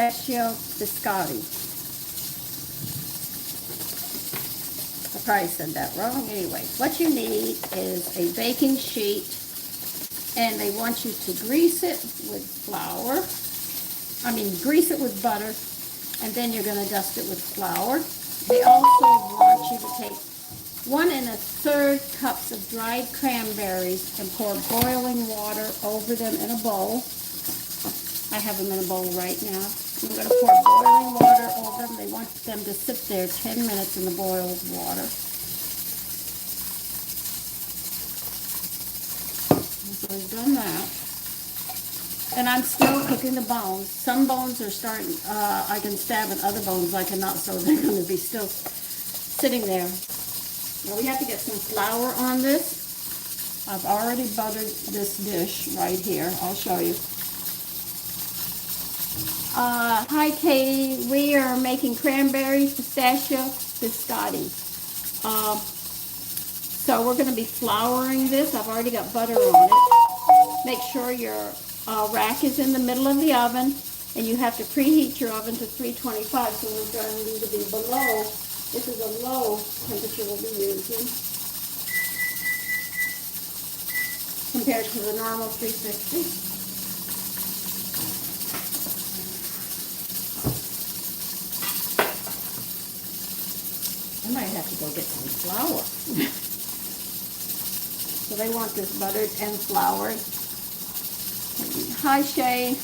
Pistachio Biscotti. I probably said that wrong. Anyway, what you need is a baking sheet, and they want you to grease it with flour. Grease it with butter, and then you're going to dust it with flour. They also want you to take 1 1/3 cups of dried cranberries and pour boiling water over them in a bowl. I have them in a bowl right now. I'm going to pour boiling water over them. They want them to sit there 10 minutes in the boiled water. So we've done that. And I'm still cooking the bones. Some bones are starting, I can stab, and other bones I cannot, so they're going to be still sitting there. Now we have to get some flour on this. I've already buttered this dish right here. I'll show you. Hi Katie, we are making cranberry pistachio biscotti. So we're going to be flouring this. I've already got butter on it. Make sure your rack is in the middle of the oven, and you have to preheat your oven to 325, so we're going to need to be below. This is a low temperature we'll be using compared to the normal 350. I might have to go get some flour. So they want this buttered and floured. Hi, Shay.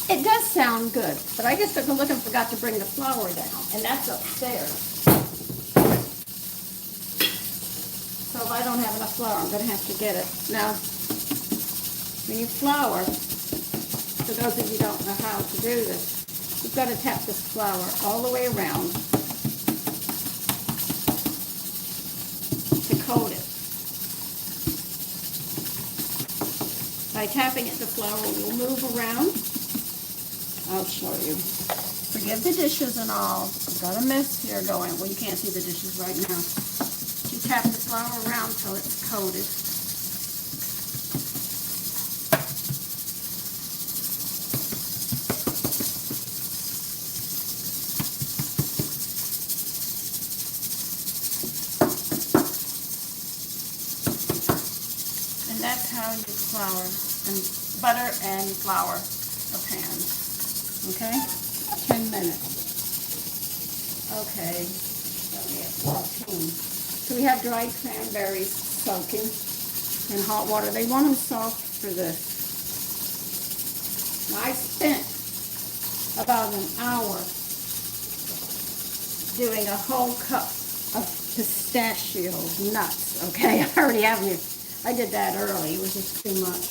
It does sound good, but I just took a look and forgot to bring the flour down, and that's upstairs. So if I don't have enough flour, I'm going to have to get it. Now, when you flour, for those of you who don't know how to do this, you've got to tap this flour all the way around to coat it. By tapping it, the flour will move around. I'll show you. Forgive the dishes and all. I've got a mess here going. Well, you can't see the dishes right now. You tap the flour around till it's coated. And that's how you flour and butter and flour a pan. Okay? 10 minutes. Okay. So we have dried cranberries soaking in hot water. They want them soft for this. Now, I spent about an hour doing a whole cup of pistachio nuts. Okay? I already have you. I did that early. It was just too much.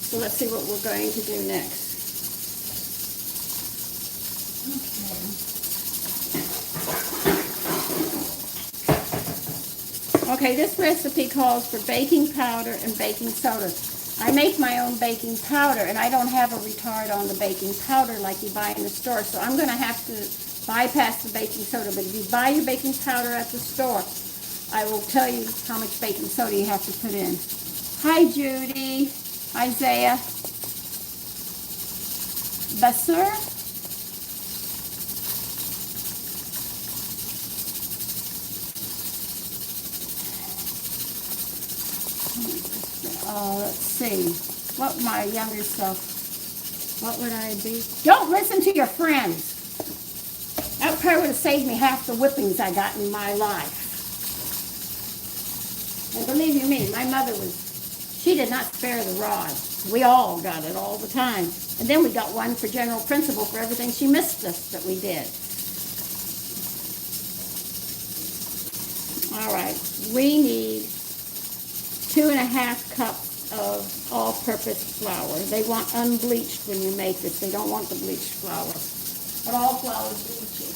So let's see what we're going to do next. Okay, this recipe calls for baking powder and baking soda. I make my own baking powder, and I don't have a retard on the baking powder like you buy in the store, so I'm going to have to bypass the baking soda. But if you buy your baking powder at the store, I will tell you how much baking soda you have to put in. Hi, Judy. Isaiah. Besser. Let's see. What my younger self, what would I be? Don't listen to your friends. That probably would have saved me half the whippings I got in my life. And believe you me, my mother she did not spare the rod. We all got it all the time. And then we got one for general principle for everything she missed us that we did. All right, we need 2½ cups of all-purpose flour. They want unbleached when you make this. They don't want the bleached flour. But all flour bleaches.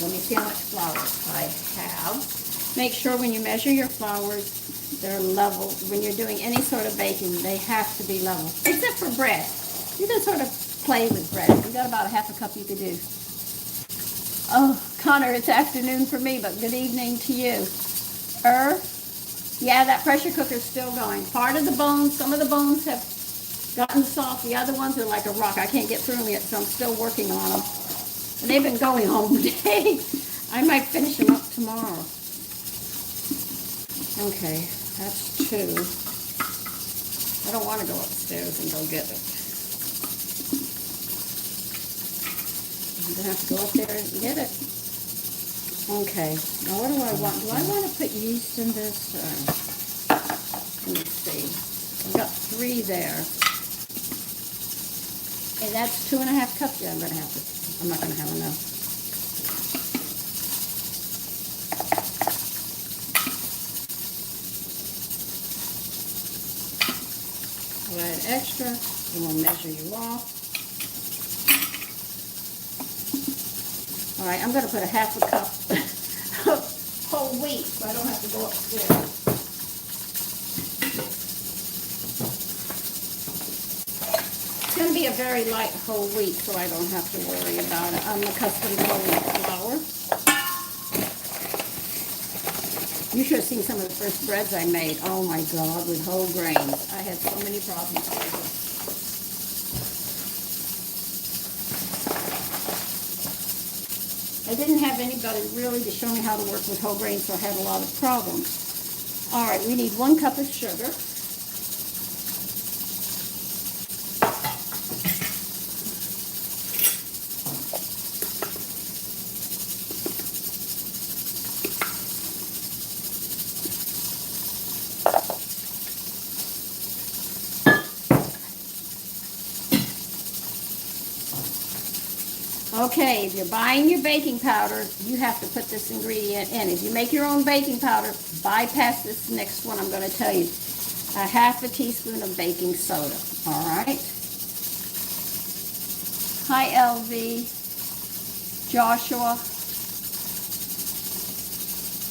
Let me see how much flour I have. Make sure when you measure your flours, they're level. When you're doing any sort of baking, they have to be level. Except for bread. You can sort of play with bread. You got about ½ cup you could do. Oh, Connor, it's afternoon for me, but good evening to you. Yeah, that pressure cooker's still going. Part of the bones, some of the bones have gotten soft. The other ones are like a rock. I can't get through them yet, so I'm still working on them. And they've been going all day. I might finish them up tomorrow. Okay, that's 2. I don't want to go upstairs and go get it. I'm going to have to go up there and get it. Okay, now what do I want? Do I want to put yeast in this? Let me see. I've got 3 there. And that's 2.5 cups. Yeah, I'm not going to have enough. We'll add extra, and we'll measure you off. All right, I'm going to put 1/2 cup of whole wheat so I don't have to go upstairs. It's going to be a very light whole wheat so I don't have to worry about it. I'm accustomed to whole wheat flour. You should have seen some of the first breads I made. Oh my God, with whole grains. I had so many problems with them. I didn't have anybody really to show me how to work with whole grains, so I had a lot of problems. All right, we need 1 cup of sugar. Okay, if you're buying your baking powder, you have to put this ingredient in. If you make your own baking powder, bypass this next one I'm going to tell you. 1/2 teaspoon of baking soda, all right? Hi, LV. Joshua.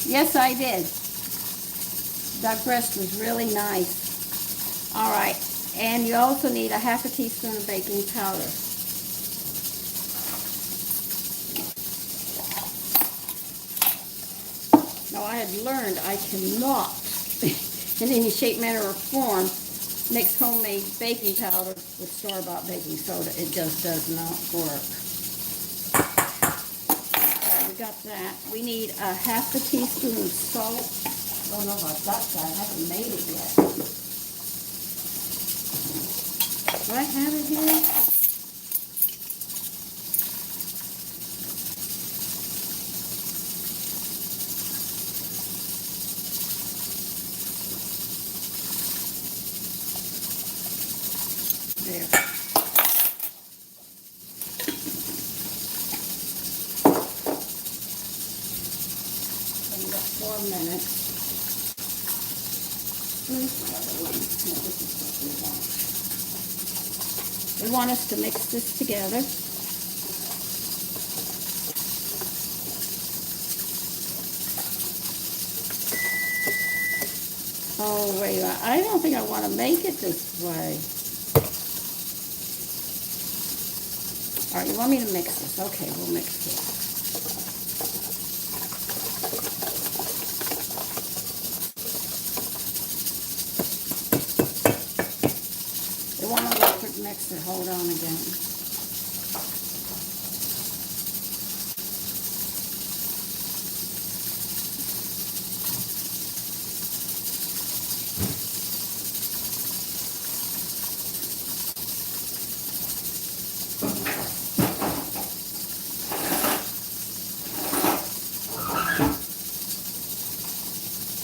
Yes, I did. That breast was really nice. All right, and you also need 1/2 teaspoon of baking powder. Now, I had learned I cannot, in any shape, manner, or form, mix homemade baking powder with store-bought baking soda. It just does not work. Right, we got that. We need 1/2 teaspoon of salt. I don't know if I've got that. I haven't made it yet. Do I have it here? There. I've got 4 minutes. Where's my other one? No, this is what we want. We want us to mix this together. Oh, wait, I don't think I want to make it this way. All right, you want me to mix this? Okay, we'll mix this. You want an electric mixer? Hold on again.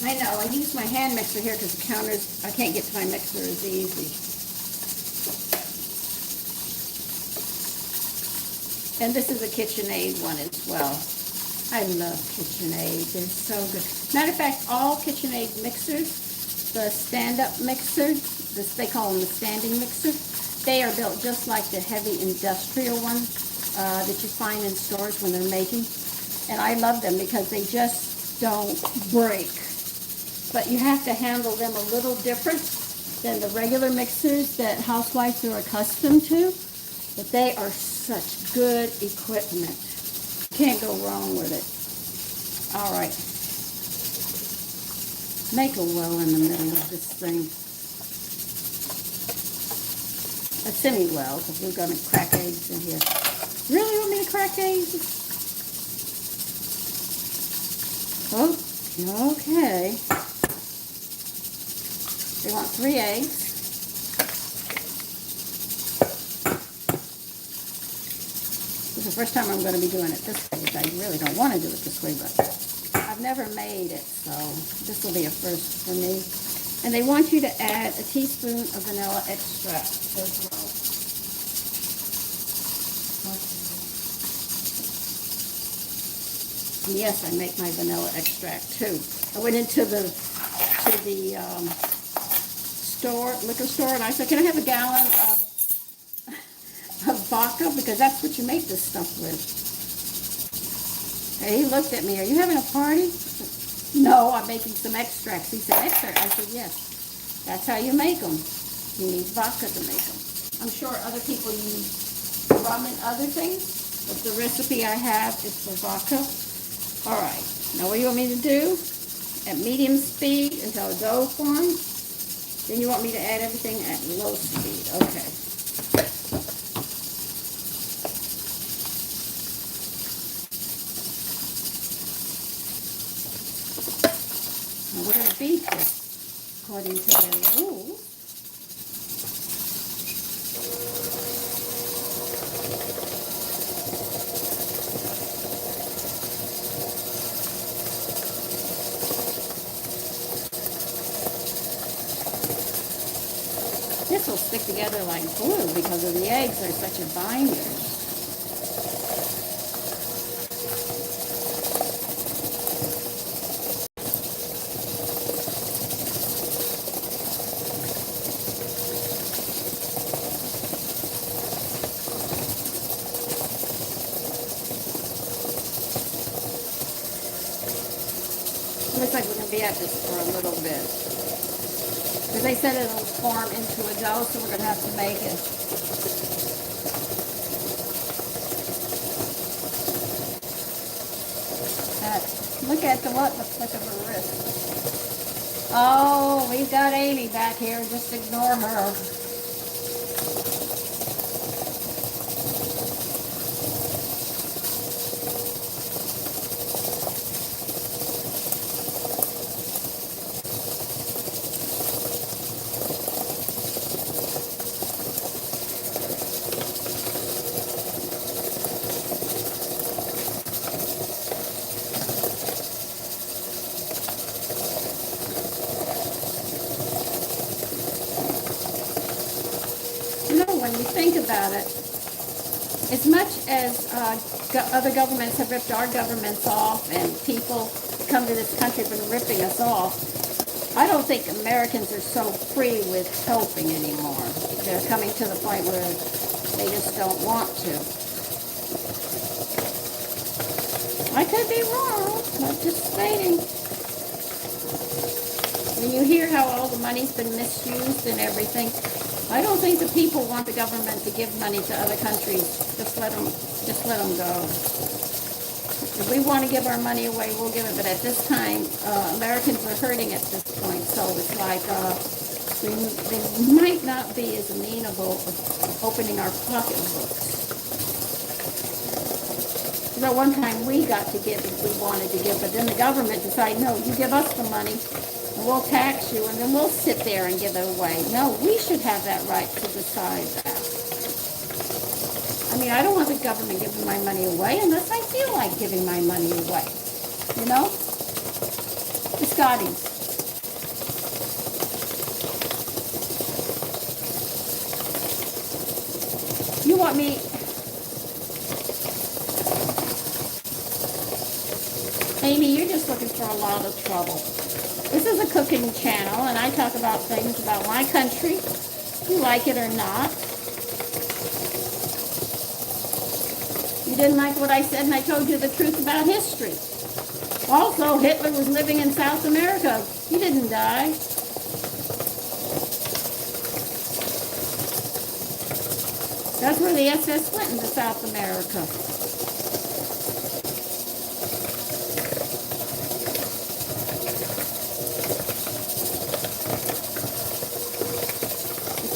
I know, I use my hand mixer here because the counters, I can't get to my mixer as easy. And this is a KitchenAid one as well. I love KitchenAid, they're so good. Matter of fact, all KitchenAid mixers, the stand-up mixers, they call them the standing mixer, they are built just like the heavy industrial ones that you find in stores when they're making. And I love them because they just don't break. But you have to handle them a little different than the regular mixers that housewives are accustomed to. But they are such good equipment. Can't go wrong with it. All right. Make a well in the middle of this thing. semi-well, because we're going to crack eggs in here. Really want me to crack eggs? Oh, okay. We want 3 eggs. This is the first time I'm going to be doing it this way, which I really don't want to do it this way, but I've never made it, so this will be a first for me. And they want you to add a teaspoon of vanilla extract as well. And yes, I make my vanilla extract too. I went into the liquor store, and I said, can I have a gallon of vodka? Because that's what you make this stuff with. And he looked at me, are you having a party? No, I'm making some extracts. He said, extract? I said, yes. That's how you make them. You need vodka to make them. I'm sure other people use rum and other things, but the recipe I have is for vodka. All right. Now what do you want me to do? At medium speed until the dough forms. Then you want me to add everything at low speed. Okay. Now we're going to beat this according to their rules. This will stick together like glue because of the eggs are such a binder. Looks like we're going to be at this for a little bit. Because they said it'll form into a dough, so we're going to have to make it. Look at the flick of her wrist. Oh, we've got Amy back here. Just ignore her. When you think about it, as much as other governments have ripped our governments off and people come to this country have been ripping us off, I don't think Americans are so free with helping anymore. They're coming to the point where they just don't want to. I could be wrong, I'm just stating. When you hear how all the money's been misused and everything, I don't think the people want the government to give money to other countries. Just let them go. If we want to give our money away, we'll give it. But at this time, Americans are hurting at this point. So it's like they might not be as amenable of opening our pocketbooks. Because at one time we got to give if we wanted to give, but then the government decided, no, you give us the money. And we'll tax you, and then we'll sit there and give it away. No, we should have that right to decide that. I mean, I don't want the government giving my money away unless I feel like giving my money away. You know? Biscotti. You want me... Amy, you're just looking for a lot of trouble. This is a cooking channel, and I talk about things about my country, you like it or not. You didn't like what I said, and I told you the truth about history. Also, Hitler was living in South America. He didn't die. That's where the SS went, into South America.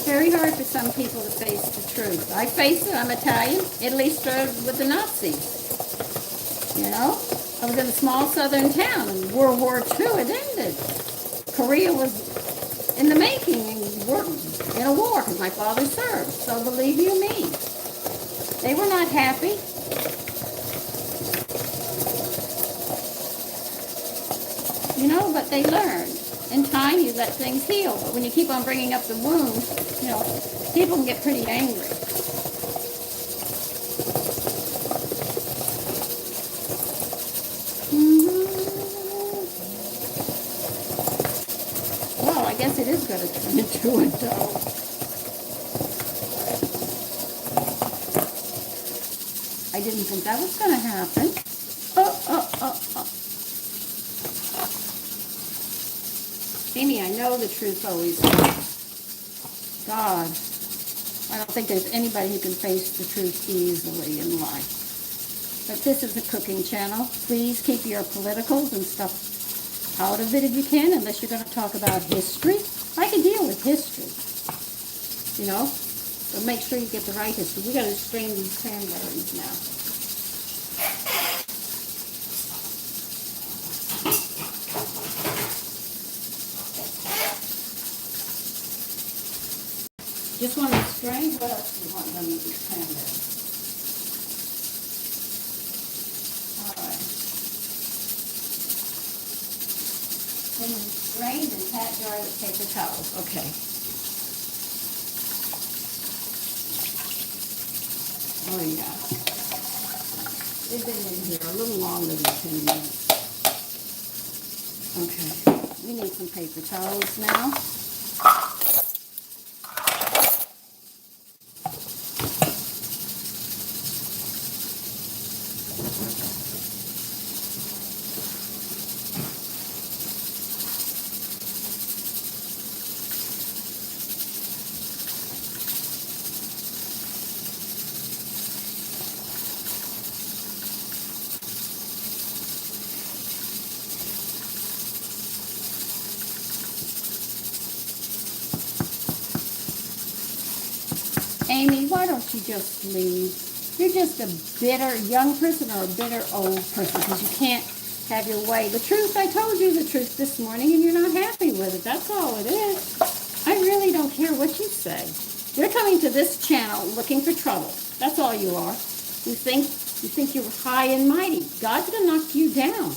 Very very hard for some people to face the truth. I face it. I'm Italian. Italy started with the Nazis. You know? I was in a small southern town. In World War II, it ended. Korea was in the making and we're in a war because my father served. So believe you me, they were not happy. You know, but they learned. In time, you let things heal. But when you keep on bringing up the wound, you know, people can get pretty angry. Well, I guess it is going to turn into a dough. I didn't think that was going to happen. Oh. Amy, I know the truth always hurts. God, I don't think there's anybody who can face the truth easily in life. But this is a cooking channel. Please keep your politicals and stuff out of it if you can, unless you're going to talk about history. I can deal with history, you know, but make sure you get the right history. We got to strain these cranberries now. Just want to strain. What else do you want done with these cranberries? All right. Then strained and pat dry with paper towels. Okay. Oh yeah. They've been in here a little longer than 10 minutes. Okay. We need some paper towels now. Amy, why don't you just leave? You're just a bitter young person or a bitter old person because you can't have your way. The truth, I told you the truth this morning and you're not happy with it. That's all it is. I really don't care what you say. You're coming to this channel looking for trouble. That's all you are. You think you're high and mighty. God's going to knock you down.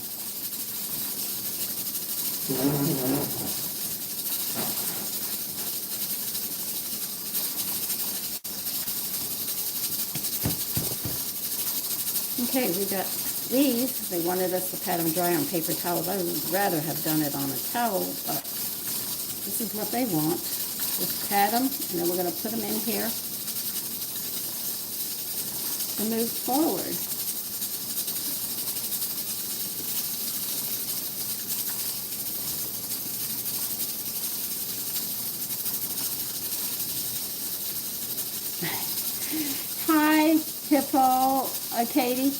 Okay, we got these. They wanted us to pat them dry on paper towels. I would rather have done it on a towel, but this is what they want. Just pat them, and then we're going to put them in here and move forward. Hi, Hippo, Katie.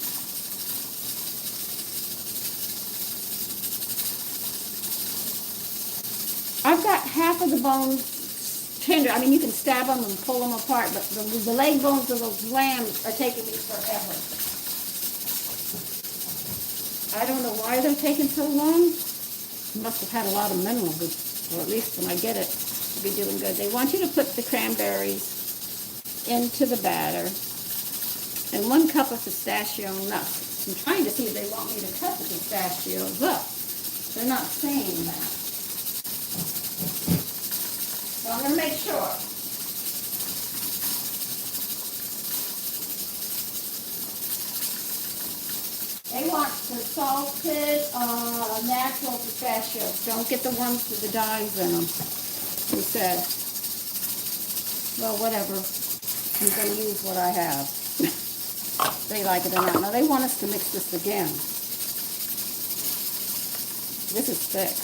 I've got half of the bones tender. I mean, you can stab them and pull them apart, but the leg bones of those lambs are taking me forever. I don't know why they're taking so long. Must have had a lot of minerals, or at least when I get it, it'll be doing good. They want you to put the cranberries into the batter and 1 cup of pistachio nuts. I'm trying to see if they want me to cut the pistachios up. They're not saying that. So I'm going to make sure. They want the salted, natural pistachios. Don't get the ones with the dyes in them. He said, well, whatever. I'm going to use what I have. They like it or not. Now, they want us to mix this again. This is thick.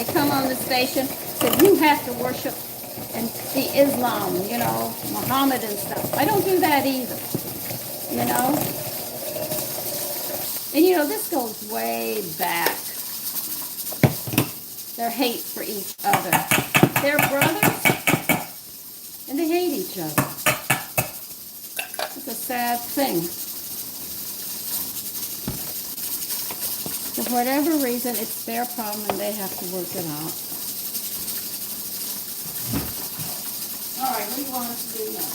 they come on the station, said you have to worship and be Islam, you know, Muhammad and stuff. I don't do that either, you know. And you know, this goes way back. Their hate for each other. They're brothers, and they hate each other. It's a sad thing. For whatever reason, it's their problem, and they have to work it out. All right, what do you want us to do now?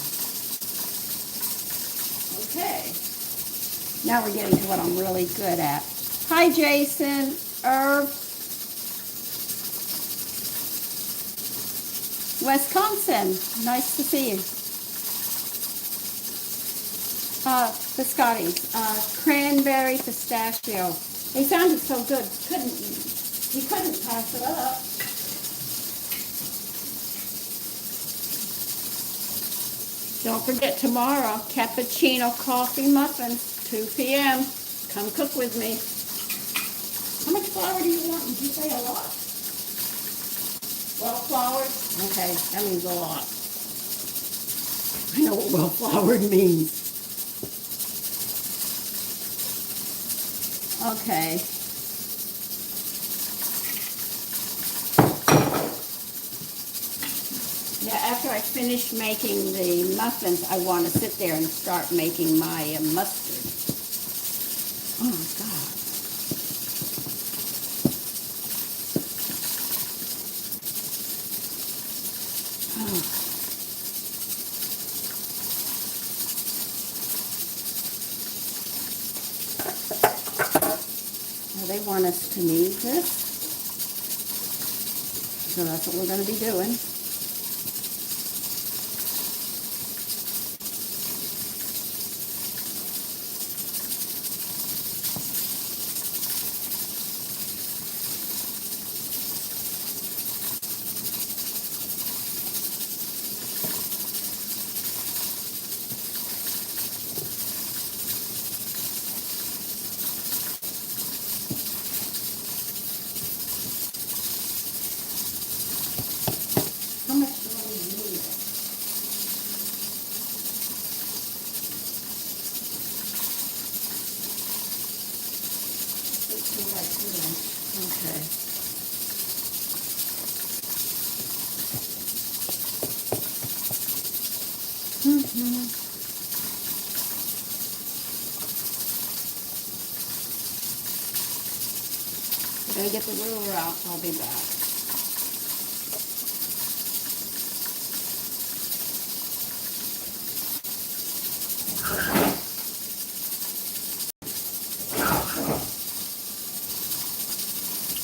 Okay. Now we're getting to what I'm really good at. Hi, Jason. Irv. Wisconsin. Nice to see you. Biscottis. Cranberry pistachio. They sounded so good. He couldn't pass it up. Don't forget tomorrow, cappuccino coffee muffins, 2 p.m. Come cook with me. How much flour do you want? Did you say a lot? Well floured? Okay, that means a lot. I know what well floured means. Okay. Yeah, after I finish making the muffins, I want to sit there and start making my mustard. Oh my God. Oh. Well, they want us to knead this, so that's what we're going to be doing. How much do I need? Okay. I'm gonna get the ruler out. I'll be back.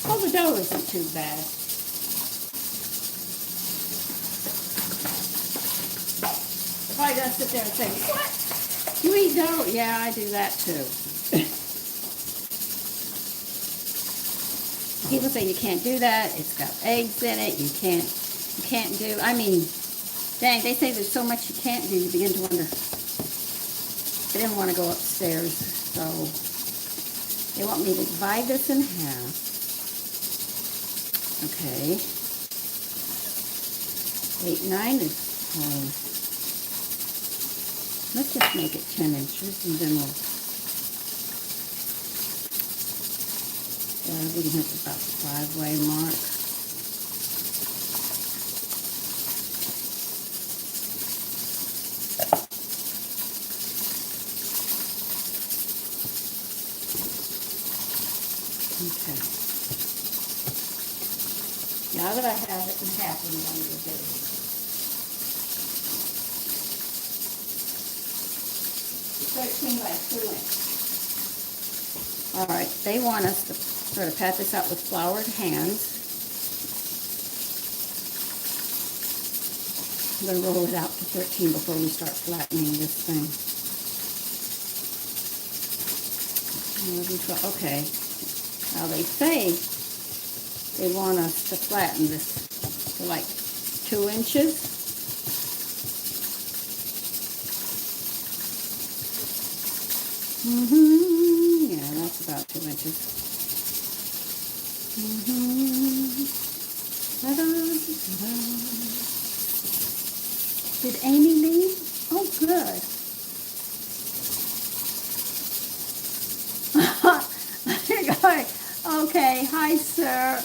Oh, the dough isn't too bad. If I just sit there and say, what? You eat dough? Yeah, I do that too. People say you can't do that. It's got eggs in it. You can't do. I mean, dang, they say there's so much you can't do. You begin to wonder. I didn't want to go upstairs, so they want me to divide this in half. Okay. 8, 9 is. Let's just make it 10 inches, and then we'll. We can hit about the 5-way mark. Okay. Now that I have it in half, I'm going to do it. It's 13 by 2 inches. All right, they want us to sort of pat this out with floured hands. I'm going to roll it out to 13 before we start flattening this thing. 11, 12, okay. Now they say they want us to flatten this to like 2 inches. Yeah, that's about 2 inches. Did Amy leave? Oh, good. You're going, okay, hi, sir.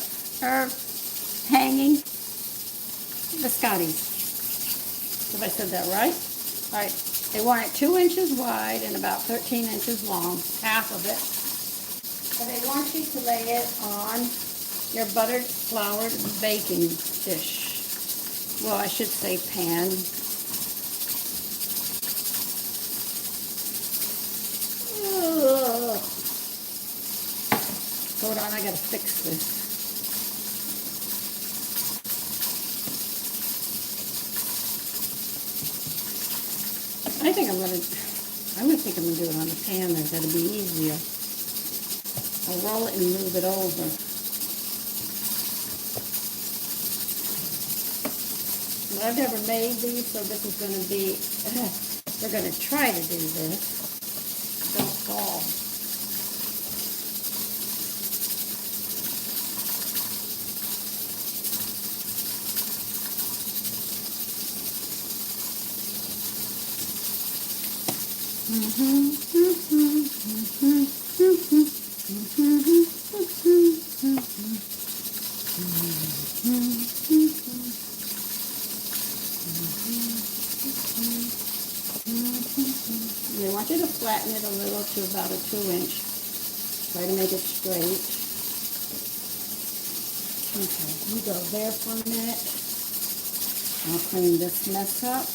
Hanging biscottis. Have I said that right? All right. They want it 2 inches wide and about 13 inches long, half of it. And they want you to lay it on your buttered, floured baking dish. Well, I should say pan. Ugh. Hold on, I gotta fix this. I think I'm gonna think I'm gonna do it on the pan there. That'll be easier. I'll roll it and move it over. But I've never made these, so this is gonna be, we're gonna try to do this. Don't fall. They want you to flatten it a little to about a 2 inch. Try to make it straight. Okay, you go there for a minute. I'll clean this mess up.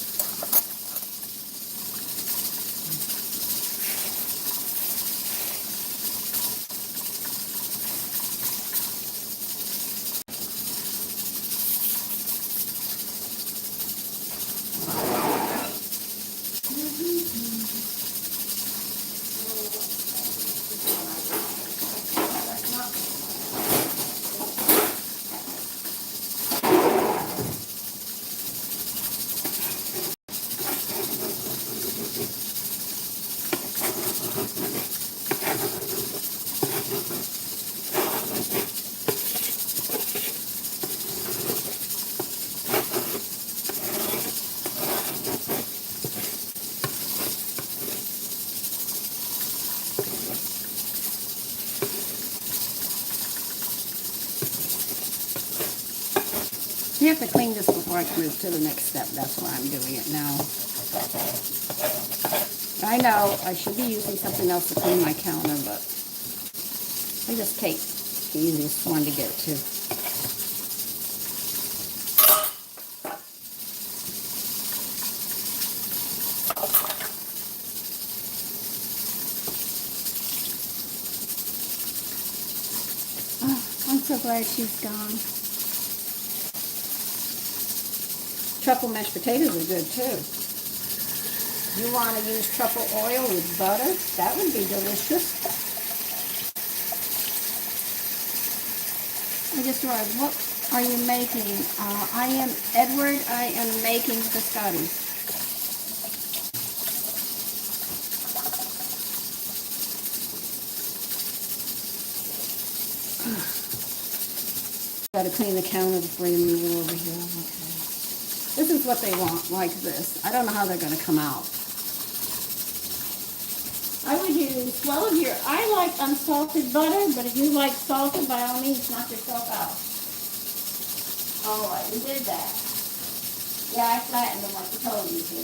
You have to clean this before I move to the next step. That's why I'm doing it now. I know I should be using something else to clean my counter, but I just take the easiest one to get to. Oh, I'm so glad she's gone. Truffle mashed potatoes are good too. You want to use truffle oil with butter? That would be delicious. I just realized, what are you making? I am making biscottis. Got to clean the counter before you move it over here. Okay. This is what they want, like this. I don't know how they're going to come out. I would use, well, I like unsalted butter, but if you like salted, by all means, knock yourself out. All right, we did that. Yeah, I flattened them like I told you to.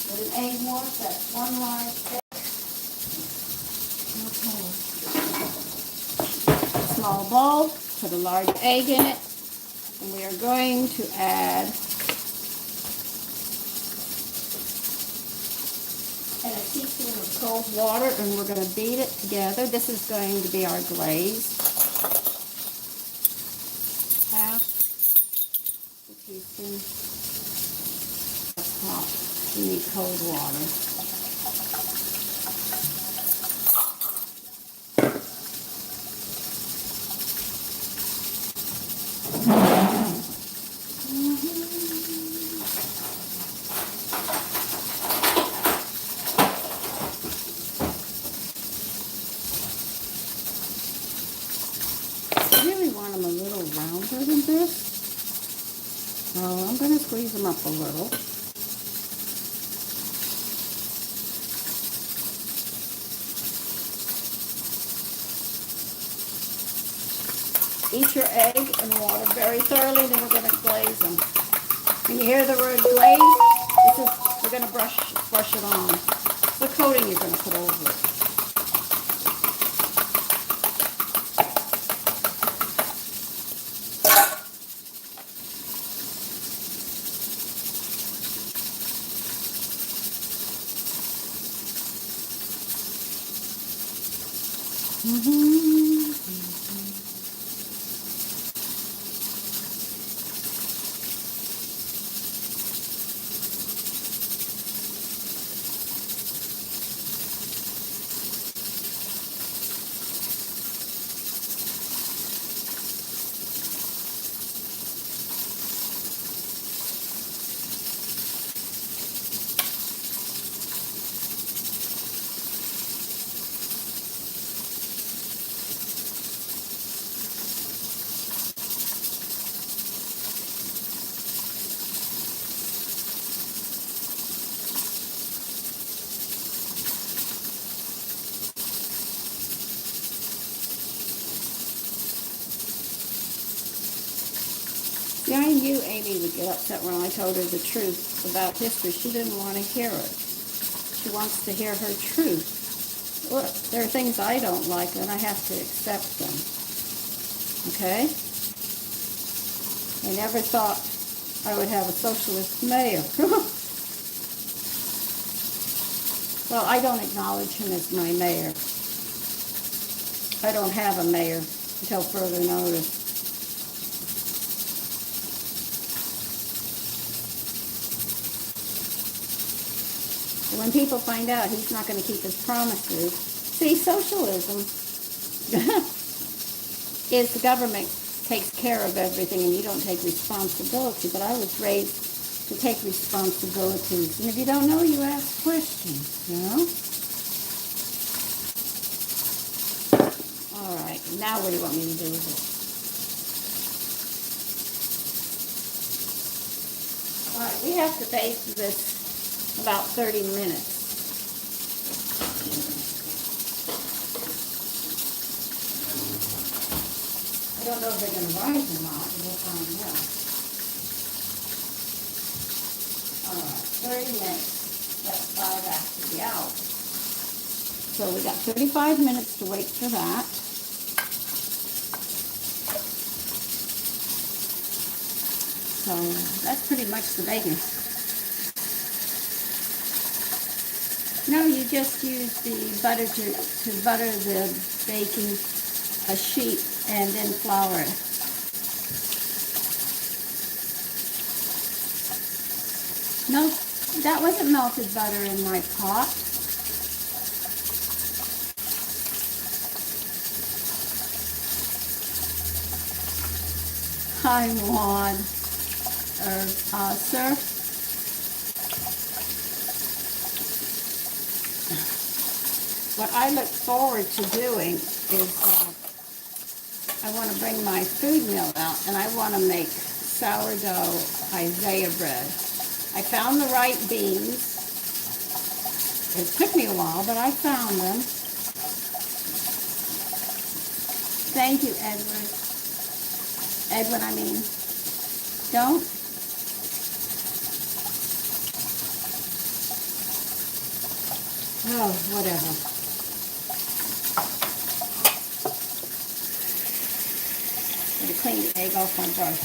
With an egg wash, that's 1 line thick. Okay. Small bowl, put a large egg in it. And we are going to add a teaspoon of cold water, and we're going to beat it together. This is going to be our glaze. Half a teaspoon of hot. You need cold water. Want them a little round. longer than this. So I'm going to squeeze them up a little. Eat your egg and water very thoroughly, then we're going to glaze them. When you hear the word glaze, we're going to brush it on. The coating you're going to put over it. Yeah, I knew Amy would get upset when I told her the truth about history. She didn't want to hear it. She wants to hear her truth. Look, there are things I don't like, and I have to accept them. Okay? I never thought I would have a socialist mayor. Well, I don't acknowledge him as my mayor. I don't have a mayor until further notice. When people find out he's not going to keep his promises, see, socialism is the government takes care of everything and you don't take responsibility. But I was raised to take responsibilities. And if you don't know, you ask questions, you know? All right, now what do you want me to do with it? All right, we have to bake this about 30 minutes. I don't know if they're going to rise or not, but we'll find out. Alright, 30 minutes. That's 5 after the hour. So we got 35 minutes to wait for that. So that's pretty much the baking. No, you just use the butter to butter the baking sheet and then flour it. No, that wasn't melted butter in my pot. Hi, Juan. Sir. What I look forward to doing is I want to bring my food mill out and I want to make sourdough Isaiah bread. I found the right beans. It took me a while, but I found them. Thank you, Edward. Edwin, I mean, don't. Oh, whatever. I'm going to clean the egg off my brush.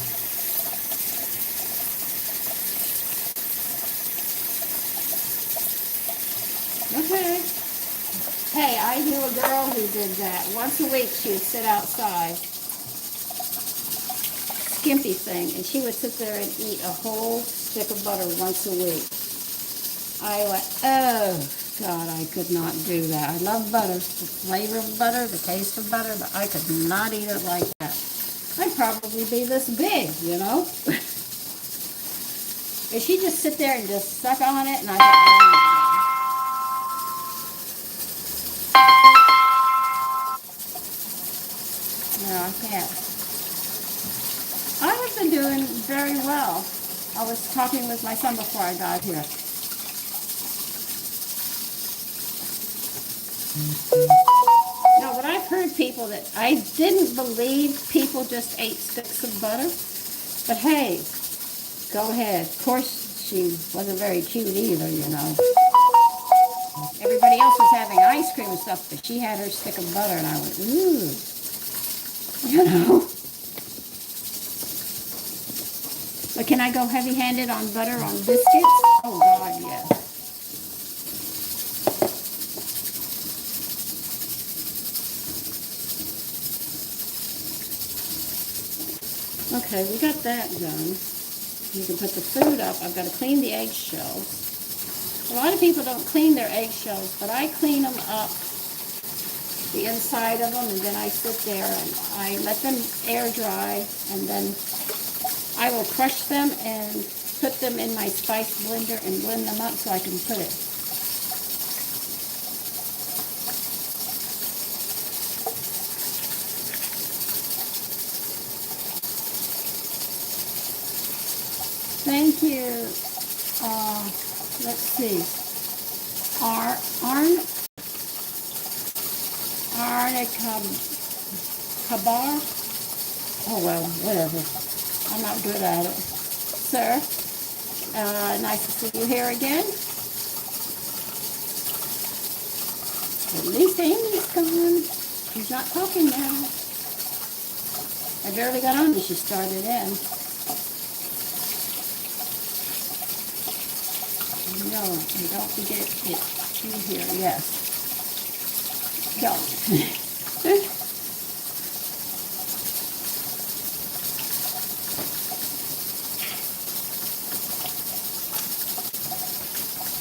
Okay. Hey, I knew a girl who did that. Once a week she would sit outside, skimpy thing, and she would sit there and eat a whole stick of butter once a week. I went, oh, God, I could not do that. I love butter, the flavor of butter, the taste of butter, but I could not eat it like that. I'd probably be this big, you know? And she'd just sit there and just suck on it, and I thought, no, I can't. been doing very well. I was talking with my son before I got here. Now, what I've heard people that I didn't believe people just ate sticks of butter, but hey, go ahead. Of course, she wasn't very cute either, you know. Everybody else was having ice cream and stuff, but she had her stick of butter, and I went, ooh, you know. But can I go heavy-handed on butter on biscuits? Oh, God, yes. Okay, we got that done. You can put the food up. I've got to clean the eggshells. A lot of people don't clean their eggshells, but I clean them up, the inside of them, and then I sit there and I let them air dry, and then I will crush them and put them in my spice blender and blend them up so I can put it. Thank you. Let's see. Kabar. Oh well, whatever. I'm not good at it. Sir, nice to see you here again. At least Amy's gone. She's not talking now. I barely got on when she started in. No, and don't forget it's you here, yes. Don't.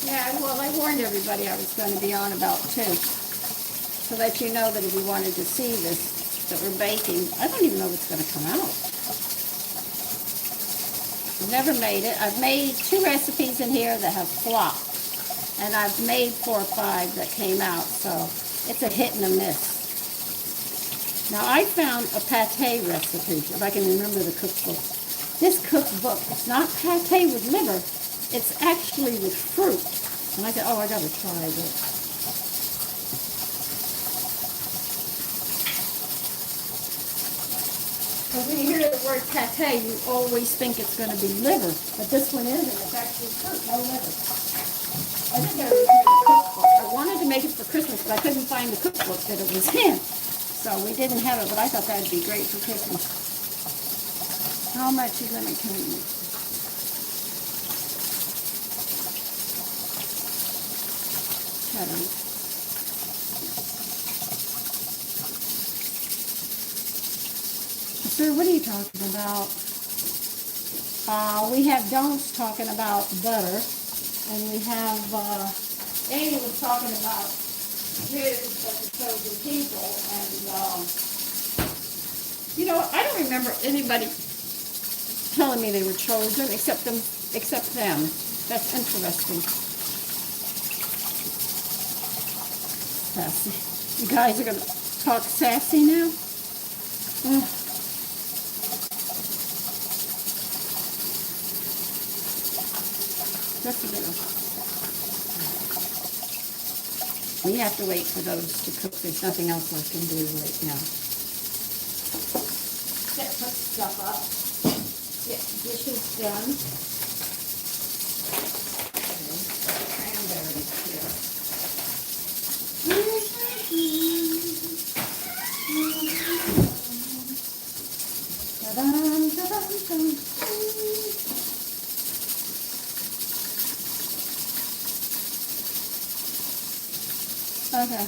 Yeah, well, I warned everybody I was going to be on about 2. To let you know that if you wanted to see this, that we're baking, I don't even know if it's going to come out. I've never made it. I've made 2 recipes in here that have flopped. And I've made 4 or 5 that came out, so it's a hit and a miss. Now, I found a pate recipe, if I can remember the cookbook. This cookbook is not pate with liver. It's actually with fruit. And I said, oh, I got to try this. Because when you hear the word pate, you always think it's going to be liver. But this one isn't. It's actually fruit, no liver. I think I remember the cookbook. I wanted to make it for Christmas, but I couldn't find the cookbook that it was in. So we didn't have it, but I thought that would be great for Christmas. How much lemon can we use? Sir, what are you talking about? We have Don'ts talking about butter, and we have Amy was talking about Jews as the chosen people, and you know, I don't remember anybody telling me they were chosen except them. That's interesting. Sassy. You guys are going to talk sassy now? Just a little. We have to wait for those to cook. There's nothing else I can do right now. Put stuff up. Get dishes done. Okay. Cranberries here. Okay.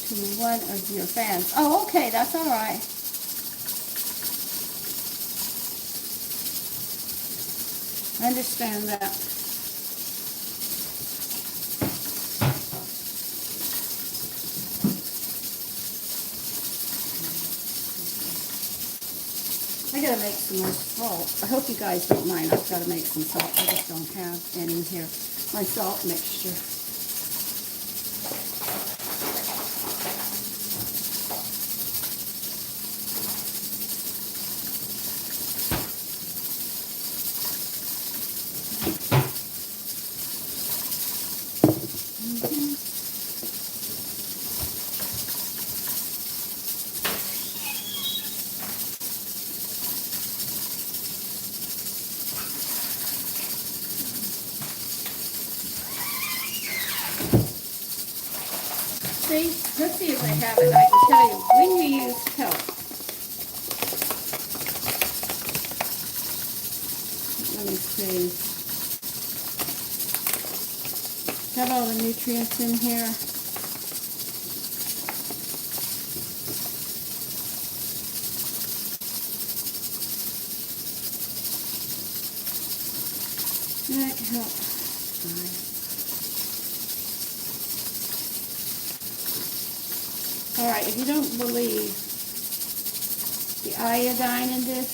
To one of your fans. Oh, okay, that's all right. I understand that. I gotta make some more salt. I hope you guys don't mind. I've got to make some salt. I just don't have any here. My salt mixture. have it. I can tell you, when you use kelp, let me see, got all the nutrients in here. That helps. All right, if you don't believe the iodine in this,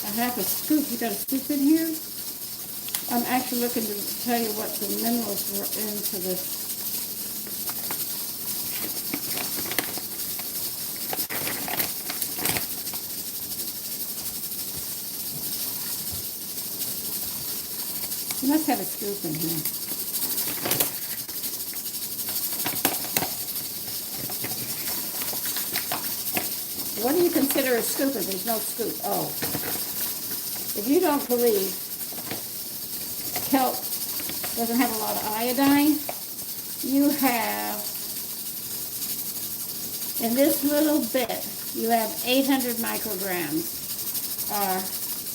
a half a scoop, you got a scoop in here? I'm actually looking to tell you what the minerals were into this. You must have a scoop in here. What do you consider a scoop if there's no scoop? Oh. If you don't believe kelp doesn't have a lot of iodine, you have, in this little bit, you have 800 micrograms.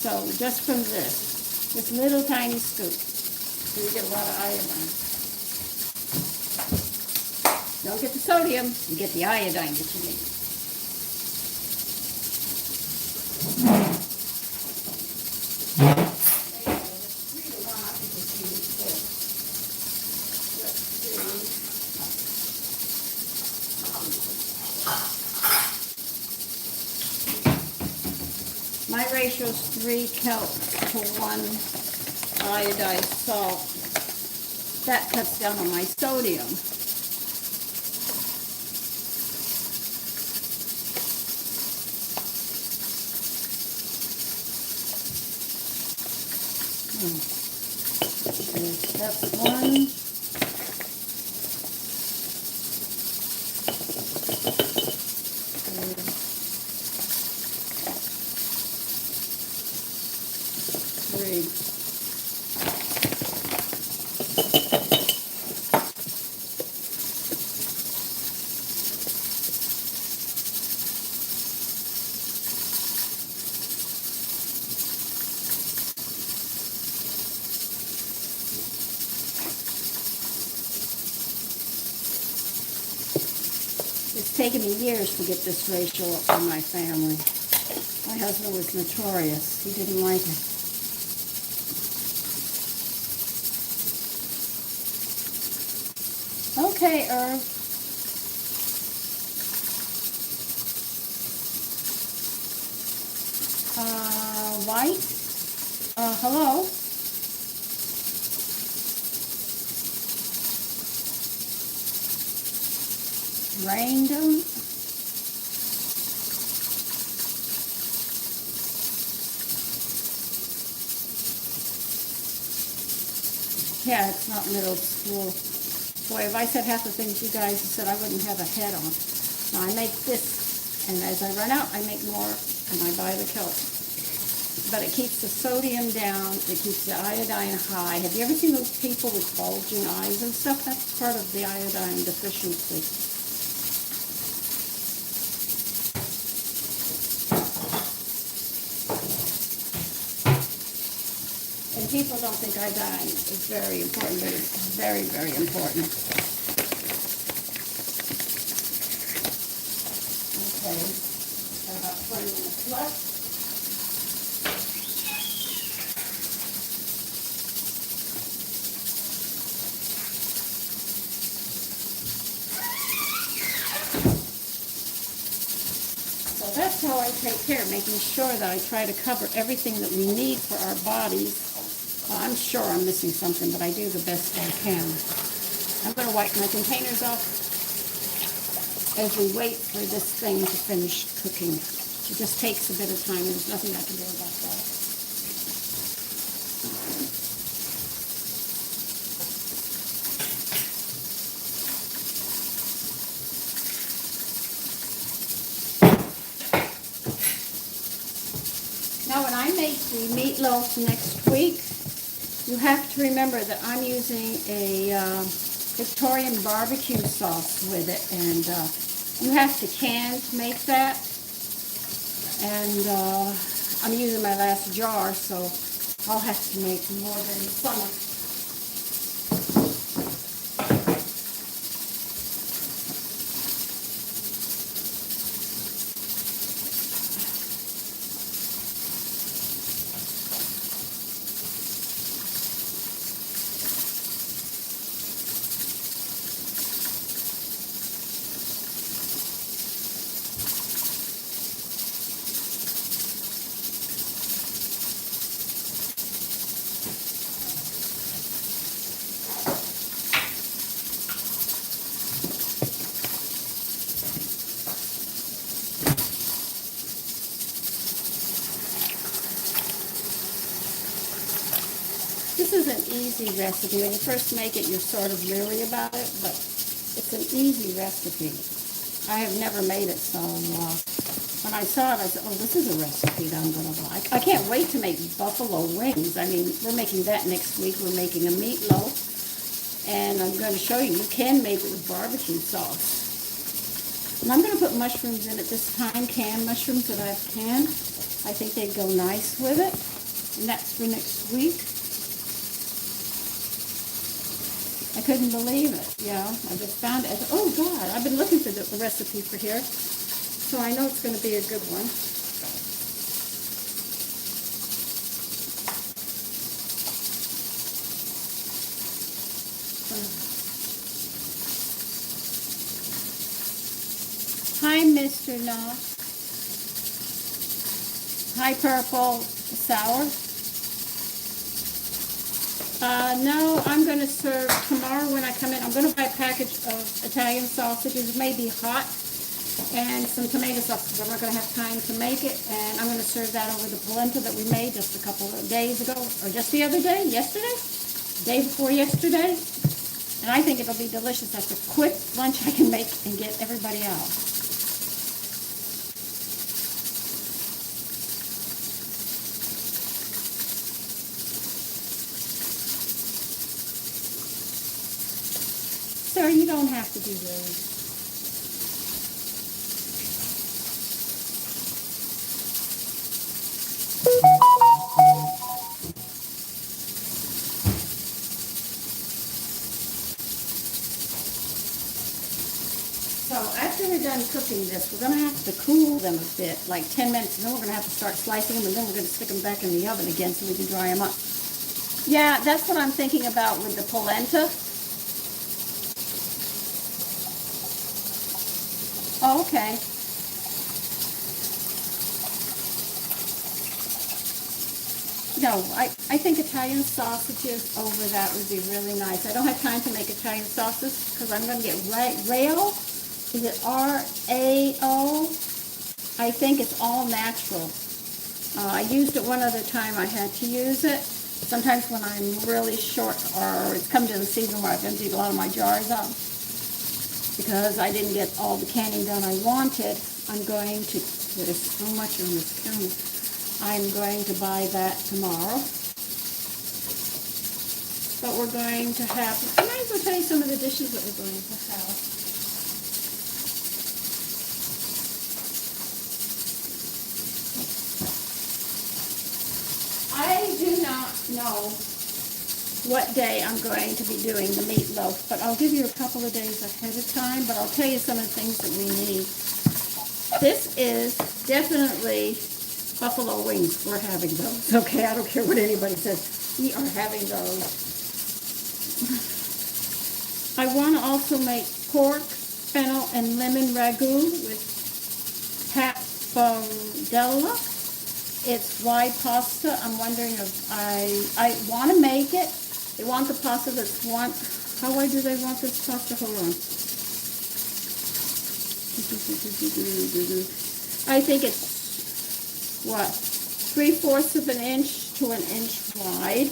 So just from this little tiny scoop, so you get a lot of iodine. Don't get the sodium, you get the iodine that you need. My ratio is 3 kelp to 1 iodized salt. That cuts down on my sodium. That's one. It's taken me years to get this ratio up in my family. My husband was notorious. He didn't like it. Okay, Irv. White? Hello? Random? Yeah, it's not middle school. Boy, if I said half the things you guys said, I wouldn't have a head on. Now, I make this, and as I run out, I make more, and I buy the kelp. But it keeps the sodium down, it keeps the iodine high. Have you ever seen those people with bulging eyes and stuff? That's part of the iodine deficiency. And people don't think iodine is very important, but it's very, very important. Okay, got about 20 minutes left. That's how I take care, making sure that I try to cover everything that we need for our bodies. I'm sure I'm missing something, but I do the best I can. I'm going to wipe my containers off as we wait for this thing to finish cooking. It just takes a bit of time, and there's nothing I can do about that. Now, when I make the meatloaf next week, you have to remember that I'm using a Victorian barbecue sauce with it, and you have to can to make that. And I'm using my last jar, so I'll have to make more than the summer. This is an easy recipe. When you first make it, you're sort of leery about it, but it's an easy recipe. I have never made it, so when I saw it, I said, oh, this is a recipe that I'm going to like. I can't wait to make buffalo wings. I mean, we're making that next week. We're making a meatloaf, and I'm going to show you. You can make it with barbecue sauce. And I'm going to put mushrooms in it this time, canned mushrooms that I've canned. I think they'd go nice with it, and that's for next week. I couldn't believe it, yeah. I just found it. I thought, oh, God, I've been looking for the recipe for here, so I know it's going to be a good one. Hi, Mr. No. Hi, Purple Sour. No, I'm going to serve tomorrow when I come in. I'm going to buy a package of Italian sausages. It may be hot, and some tomato sauce because I'm not going to have time to make it. And I'm going to serve that over the polenta that we made just a couple of days ago, or just the other day, yesterday, day before yesterday. And I think it'll be delicious. That's a quick lunch I can make and get everybody out. Sir, you don't have to do this. So after we're done cooking this, we're going to have to cool them a bit, like 10 minutes, and then we're going to have to start slicing them, and then we're going to stick them back in the oven again so we can dry them up. Yeah, that's what I'm thinking about with the polenta. Oh, okay. No, I think Italian sausages over that would be really nice. I don't have time to make Italian sausages because I'm going to get Rayo. Is it R-A-O? I think it's all natural. I used it one other time. I had to use it. Sometimes when I'm really short, or it's come to the season where I've emptied a lot of my jars out, because I didn't get all the canning done I wanted, I'm going to, there's so much on this counter, I'm going to buy that tomorrow. But we're going to have, I might as well tell you some of the dishes that we're going to have. I do not know what day I'm going to be doing the meatloaf, but I'll give you a couple of days ahead of time, but I'll tell you some of the things that we need. This is definitely buffalo wings. We're having those, okay? I don't care what anybody says. We are having those. I want to also make pork, fennel, and lemon ragu with pappardelle. It's white pasta. I'm wondering if I want to make it. They want the pasta that's one. How wide do they want this pasta? Hold on. I think it's, what, 3/4 of an inch to an inch wide.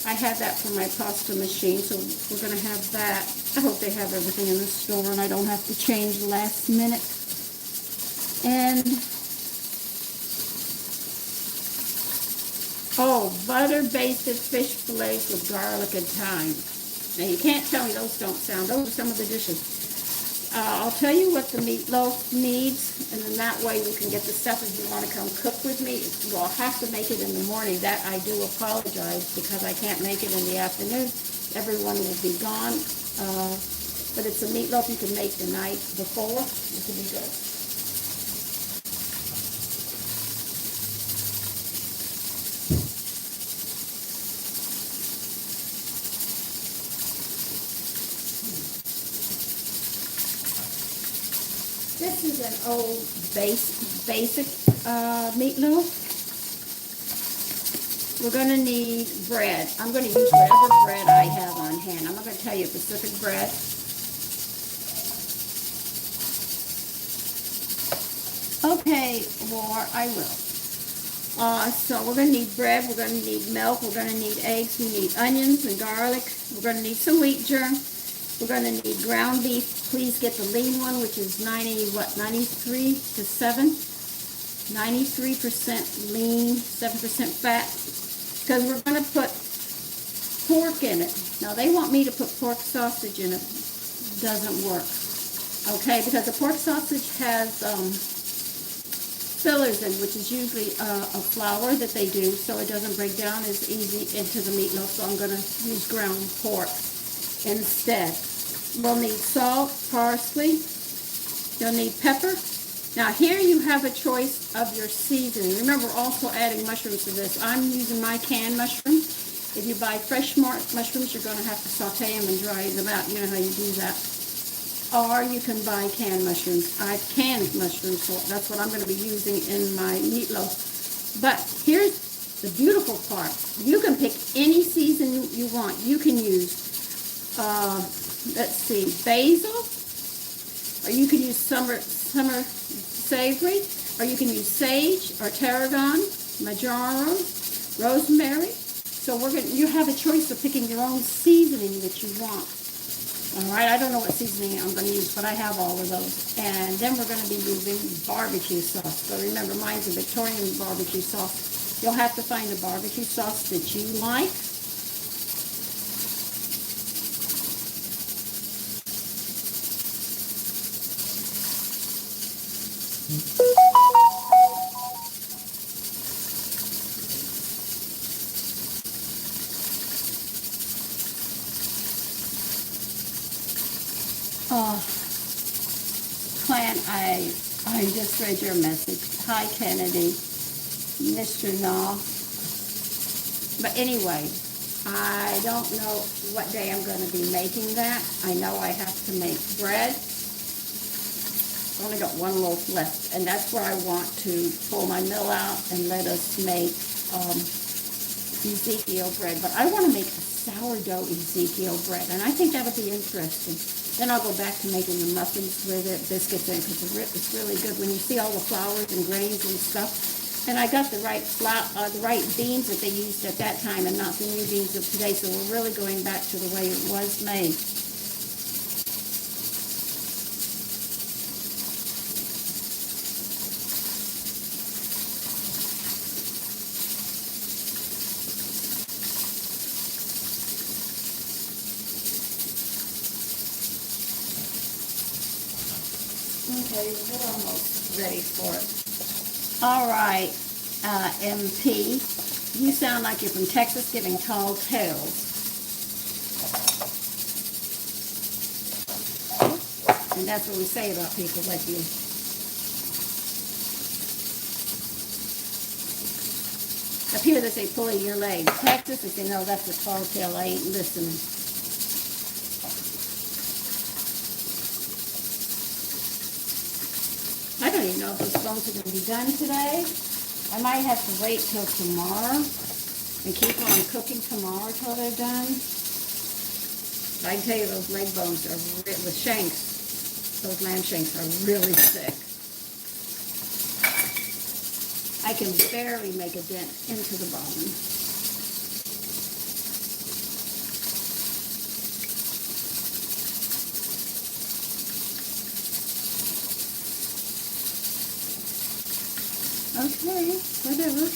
I have that for my pasta machine, so we're going to have that. I hope they have everything in the store and I don't have to change last minute. And, oh, butter-basted fish fillets with garlic and thyme. Now, you can't tell me those don't sound. Those are some of the dishes. I'll tell you what the meatloaf needs, and then that way you can get the stuff if you want to come cook with me. Well, I'll have to make it in the morning. That I do apologize because I can't make it in the afternoon. Everyone will be gone. But it's a meatloaf you can make the night before. It can be good. This is an old basic meatloaf. We're going to need bread. I'm going to use whatever bread I have on hand. I'm not going to tell you Pacific bread. Okay, or I will. So we're going to need bread. We're going to need milk. We're going to need eggs. We need onions and garlic. We're going to need some wheat germ. We're going to need ground beef. Please get the lean one, which is 93 to 7. 93% lean, 7% fat. Because we're going to put pork in it. Now, they want me to put pork sausage in it. Doesn't work. Okay, because the pork sausage has fillers in, which is usually a flour that they do, so it doesn't break down as easy into the meatloaf. So I'm going to use ground pork instead. We'll need salt, parsley. You'll need pepper. Now here you have a choice of your seasoning. Remember, we're also adding mushrooms to this. I'm using my canned mushrooms. If you buy fresh mushrooms, you're going to have to saute them and dry them out. You know how you do that. Or you can buy canned mushrooms. I've canned mushrooms, so that's what I'm going to be using in my meatloaf. But here's the beautiful part. You can pick any seasoning you want. You can use, let's see, basil, or you can use summer savory, or you can use sage or tarragon, marjoram, rosemary. So you have a choice of picking your own seasoning that you want. All right, I don't know what seasoning I'm going to use, but I have all of those. And then we're going to be using barbecue sauce. So remember, mine's a Victorian barbecue sauce. You'll have to find a barbecue sauce that you like. Clan, I just read your message. Hi, Kennedy, Mr. Naw. But anyway, I don't know what day I'm going to be making that. I know I have to make bread. I've only got one loaf left, and that's where I want to pull my mill out and let us make Ezekiel bread. But I want to make a sourdough Ezekiel bread, and I think that'll be interesting. Then I'll go back to making the muffins with it, biscuits in, because it's really good when you see all the flours and grains and stuff. And I got the right beans that they used at that time, and not the new beans of today. So we're really going back to the way it was made. Okay, we're almost ready for it. All right, MP, you sound like you're from Texas giving tall tales. And that's what we say about people like you. Up here they say pulling your leg. Texas, they say, no, that's a tall tale. I ain't listening. I don't even know if those bones are going to be done today. I might have to wait till tomorrow and keep on cooking tomorrow till they're done. But I can tell you those leg bones are, the shanks, those lamb shanks are really thick. I can barely make a dent into the bone. Okay, whatever.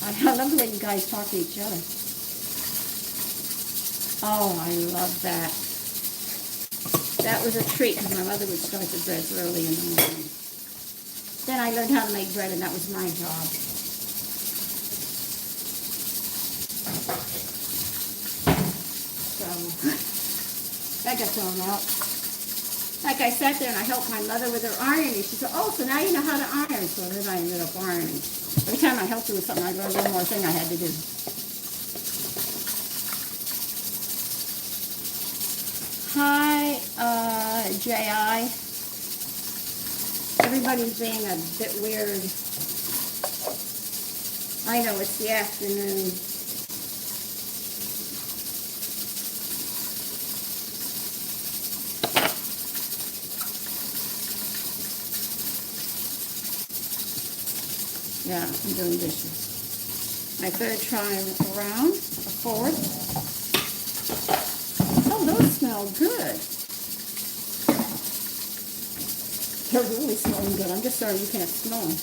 I love the way you guys talk to each other. Oh, I love that. That was a treat because my mother would start the breads early in the morning. Then I learned how to make bread, and that was my job. So, that got thrown out. Like I sat there and I helped my mother with her ironing. She said, oh, so now you know how to iron. So then I ended up ironing. Every time I helped her with something, I learned one more thing I had to do. Hi, J.I. Everybody's being a bit weird. I know, it's the afternoon. Yeah, I'm doing dishes. My third time around, a fourth. Oh, those smell good. They're really smelling good. I'm just sorry you can't smell them.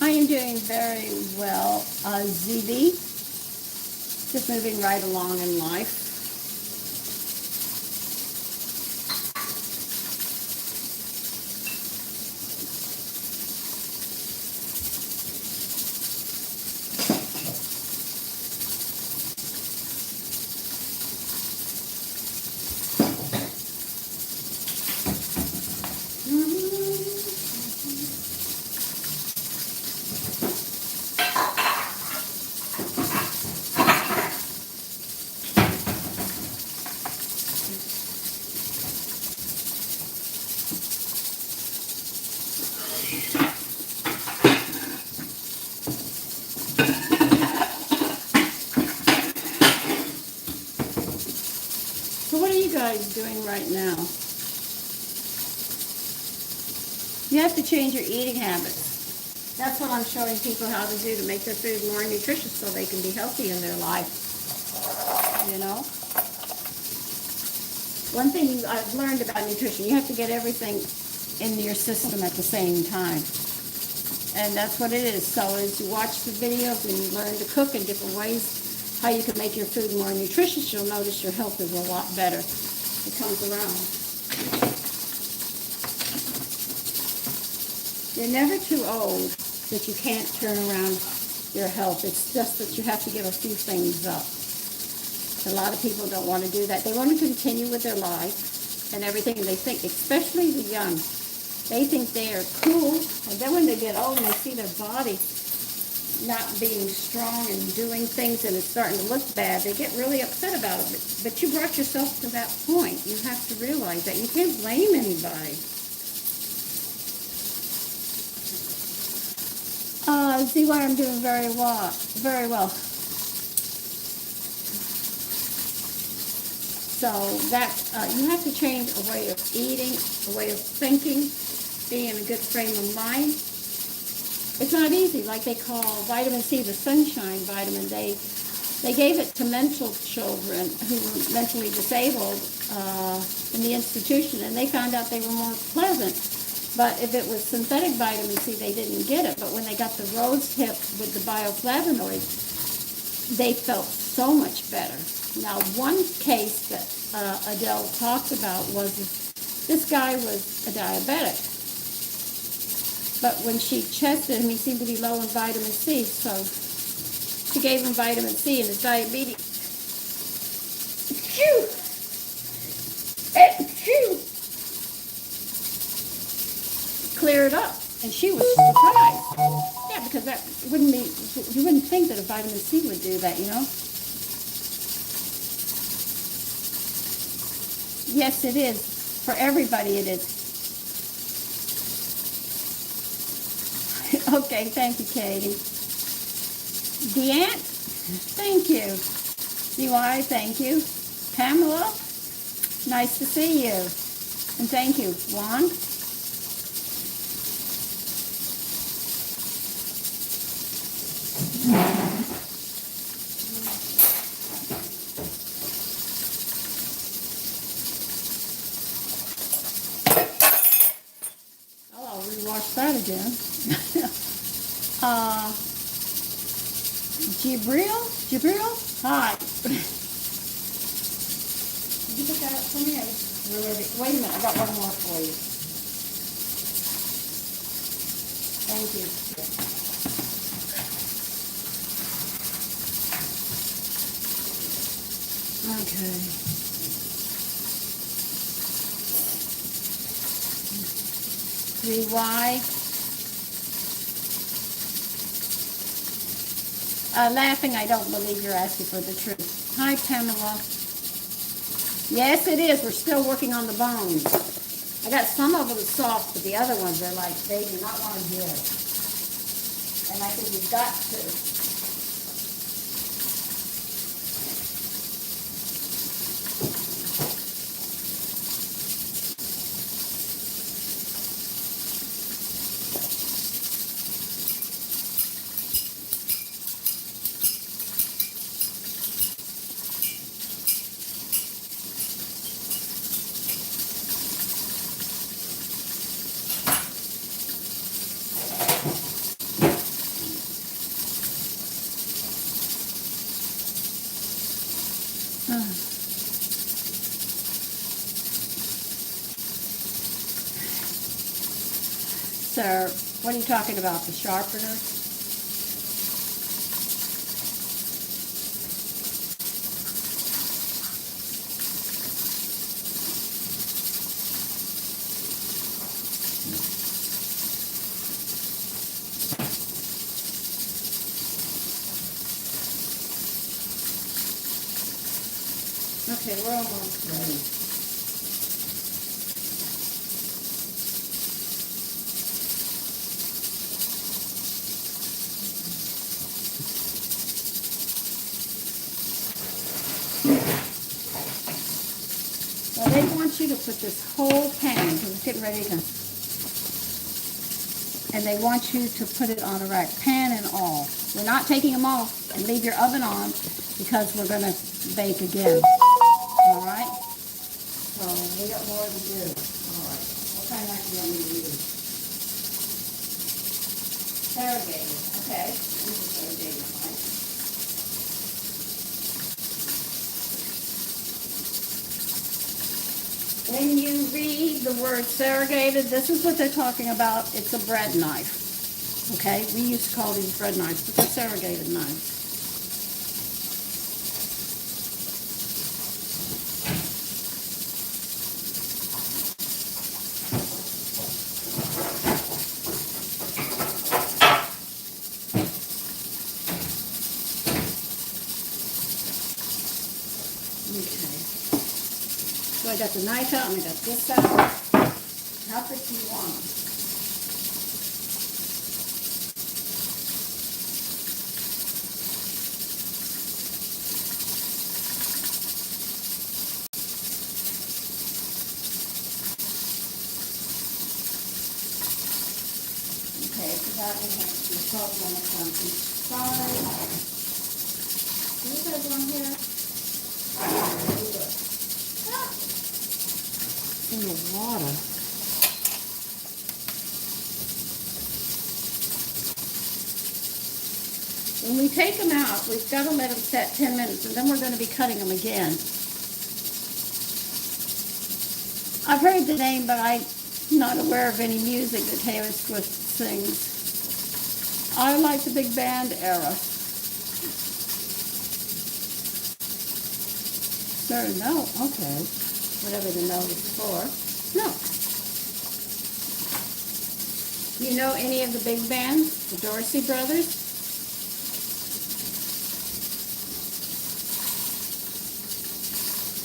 I am doing very well, ZB. Just moving right along in life. So what are you guys doing right now? You have to change your eating habits. That's what I'm showing people how to do to make their food more nutritious so they can be healthy in their life. You know? One thing I've learned about nutrition, you have to get everything in your system at the same time. And that's what it is. So as you watch the videos and you learn to cook in different ways, how you can make your food more nutritious, you'll notice your health is a lot better. It comes around. You're never too old that you can't turn around your health. It's just that you have to give a few things up. A lot of people don't want to do that. They want to continue with their life and everything, and they think, especially the young, they think they are cool, and then when they get old and they see their body not being strong and doing things and it's starting to look bad, they get really upset about it. But you brought yourself to that point. You have to realize that. You can't blame anybody. See what I'm doing very well. Very well. So that you have to change a way of eating, a way of thinking, being in a good frame of mind. It's not easy. Like they call vitamin C the sunshine vitamin. They gave it to mental children who were mentally disabled in the institution, and they found out they were more pleasant. But if it was synthetic vitamin C, they didn't get it. But when they got the rose hip with the bioflavonoids, they felt so much better. Now, one case that Adele talked about was this guy was a diabetic. But when she tested him, he seemed to be low in vitamin C. So she gave him vitamin C and his diabetes. Achoo! Achoo! Cleared up, and she was surprised. Yeah, because that wouldn't be, you wouldn't think that a vitamin C would do that, you know? Yes, it is. For everybody, it is. Okay, thank you, Katie. Deant, thank you. CY, thank you. Pamela, nice to see you. And thank you. Juan, Oh, I'll rewash that again. Jibril? Hi. Did you pick that up for me? Wait a minute, I got one more for you. Thank you. Okay. See why? Laughing, I don't believe you're asking for the truth. Hi, Pamela. Yes, it is. We're still working on the bones. I got some of them soft, but the other ones are like, they do not want to give. And I think you've got to. So, what are you talking about? The sharpener? Okay, we're almost ready. Well, they want you to put this whole pan, because it's getting ready to, and they want you to put it on a rack, pan and all. We're not taking them off, and leave your oven on, because we're going to bake again. All right? So, we got more to do. All right. What kind of knife do you want me to use? Variegated. Okay. This is variegated knife. When you read the word variegated, this is what they're talking about. It's a bread knife. Okay? We used to call these bread knives, but they're variegated knives. So I got the knife out and I got this out. How thick do you want them? Okay, so that will have to be 12 minutes on each side. Do you guys want here? In the water. When we take them out, we've got to let them set 10 minutes, and then we're going to be cutting them again. I've heard the name, but I'm not aware of any music that Taylor Swift sings. I like the big band era. Sir, no, okay. Whatever the no is for. No. You know any of the big bands? The Dorsey Brothers?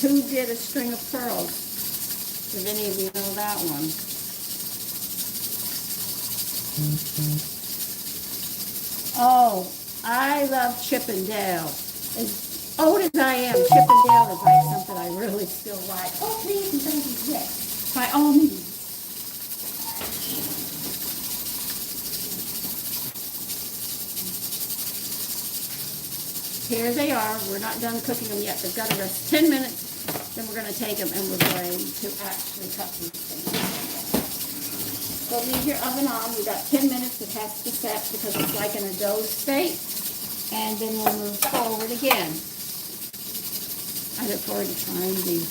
Who did A String of Pearls? If any of you know that one. Oh, I love Chip and Dale. As old as I am, Chip and Dale is like something I really still like. Oh, please and thank you. Yes, by all means. Here they are. We're not done cooking them yet. They've got to rest 10 minutes. Then we're going to take them and we're going to actually cut these things. So leave your oven on. We've got 10 minutes. It has to set because it's like in a dough state. And then we'll move forward again. I look forward to trying these.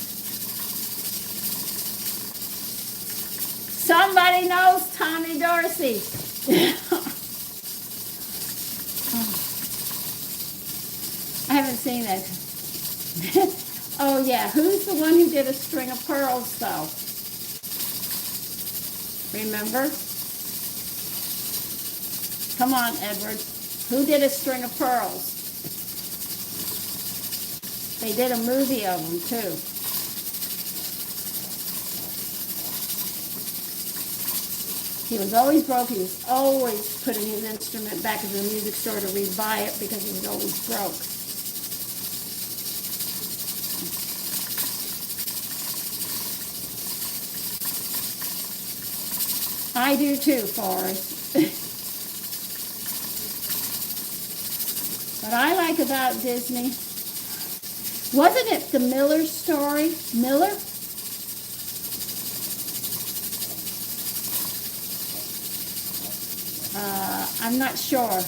Somebody knows Tommy Dorsey. I haven't seen that. Oh yeah, who's the one who did a string of pearls though? Remember? Come on, Edward. Who did a string of pearls? They did a movie of them too. He was always broke. He was always putting his instrument back in the music store to rebuy it because he was always broke. I do too, Forrest. What I like about Disney, wasn't it the Miller story? Miller? I'm not sure.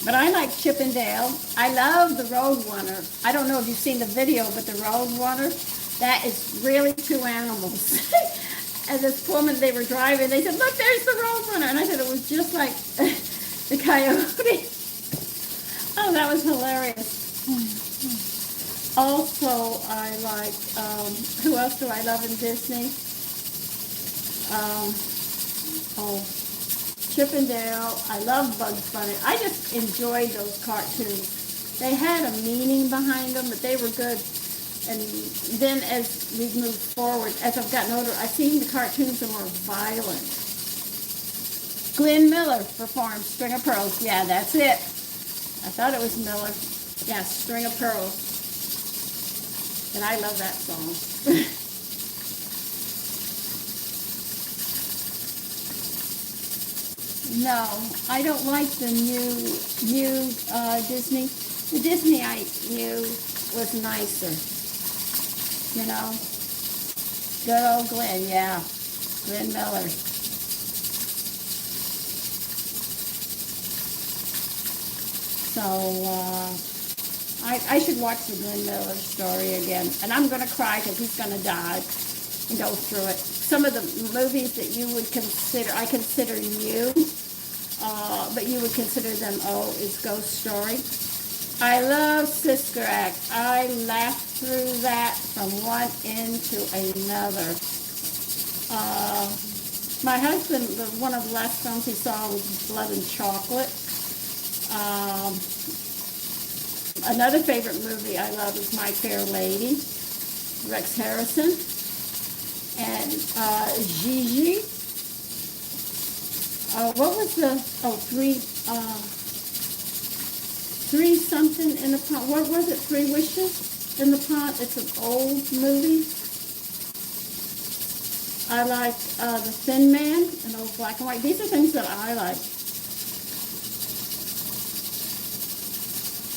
But I like Chip and Dale. I love the Roadrunner. I don't know if you've seen the video, but the Roadrunner, that is really two animals. And this woman, they were driving, they said, look, there's the Roadrunner. And I said, it was just like the coyote. Oh, that was hilarious. Also, I like, who else do I love in Disney? Chip and Dale. I love Bugs Bunny. I just enjoyed those cartoons. They had a meaning behind them, but they were good. And then as we've moved forward, as I've gotten older, I've seen the cartoons are more violent. Glenn Miller performed String of Pearls. Yeah, that's it. I thought it was Miller. Yeah, String of Pearls. And I love that song. No, I don't like the new Disney. The Disney I knew was nicer. You know? Good old Glenn, yeah. Glenn Miller. So, I should watch the Glenn Miller story again. And I'm going to cry because he's going to die and go through it. Some of the movies that you would consider, I consider new, but you would consider them, is Ghost Story. I love Sister Act. I laughed through that from one end to another. My husband, one of the last films he saw was Blood and Chocolate. Another favorite movie I love is My Fair Lady, Rex Harrison, and Gigi. What was the, three something in the pot. What was it? 3 Wishes in the Pot. It's an old movie. I like The Thin Man, an old black and white. These are things that I like.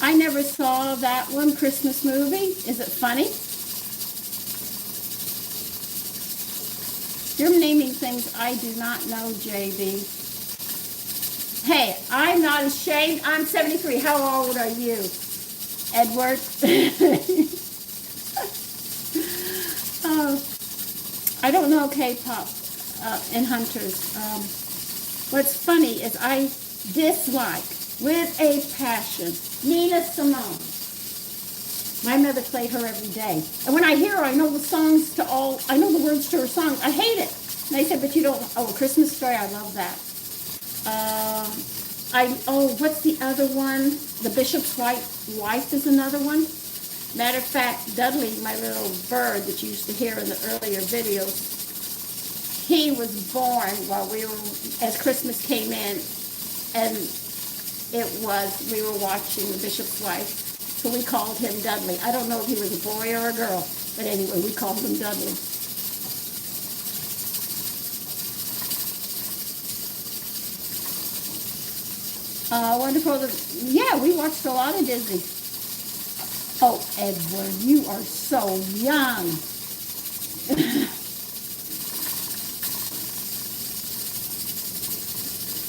I never saw that one, Christmas movie. Is it funny? You're naming things I do not know, JB. Hey, I'm not ashamed. I'm 73. How old are you, Edward? I don't know K-pop and Hunters. What's funny is I dislike, with a passion, Nina Simone. My mother played her every day. And when I hear her, I know the songs to all, I know the words to her songs. I hate it. And they said, but you don't, A Christmas Story, I love that. What's the other one? The Bishop's Wife is another one. Matter of fact, Dudley, my little bird that you used to hear in the earlier videos, he was born while as Christmas came in, and we were watching The Bishop's Wife, so we called him Dudley. I don't know if he was a boy or a girl, but anyway, we called him Dudley. Wonderful. Yeah, we watched a lot of Disney. Oh, Edward, you are so young.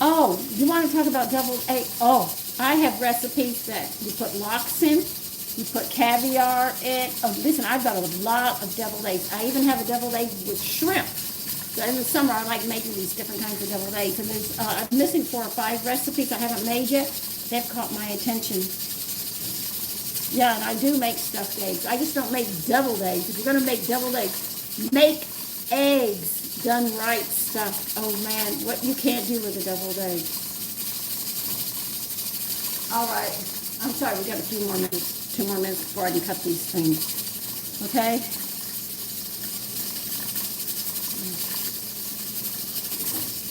Oh, you want to talk about deviled egg? Oh, I have recipes that you put lox in, you put caviar in. Oh, listen, I've got a lot of deviled eggs. I even have a deviled egg with shrimp. So in the summer, I like making these different kinds of deviled eggs. And there's, I'm missing 4 or 5 recipes I haven't made yet. They've caught my attention. Yeah, and I do make stuffed eggs. I just don't make deviled eggs. If you're going to make deviled eggs, make eggs done right stuffed. Oh man, what you can't do with a deviled egg. All right. I'm sorry, we got a few more minutes, 2 more minutes before I can cut these things. Okay?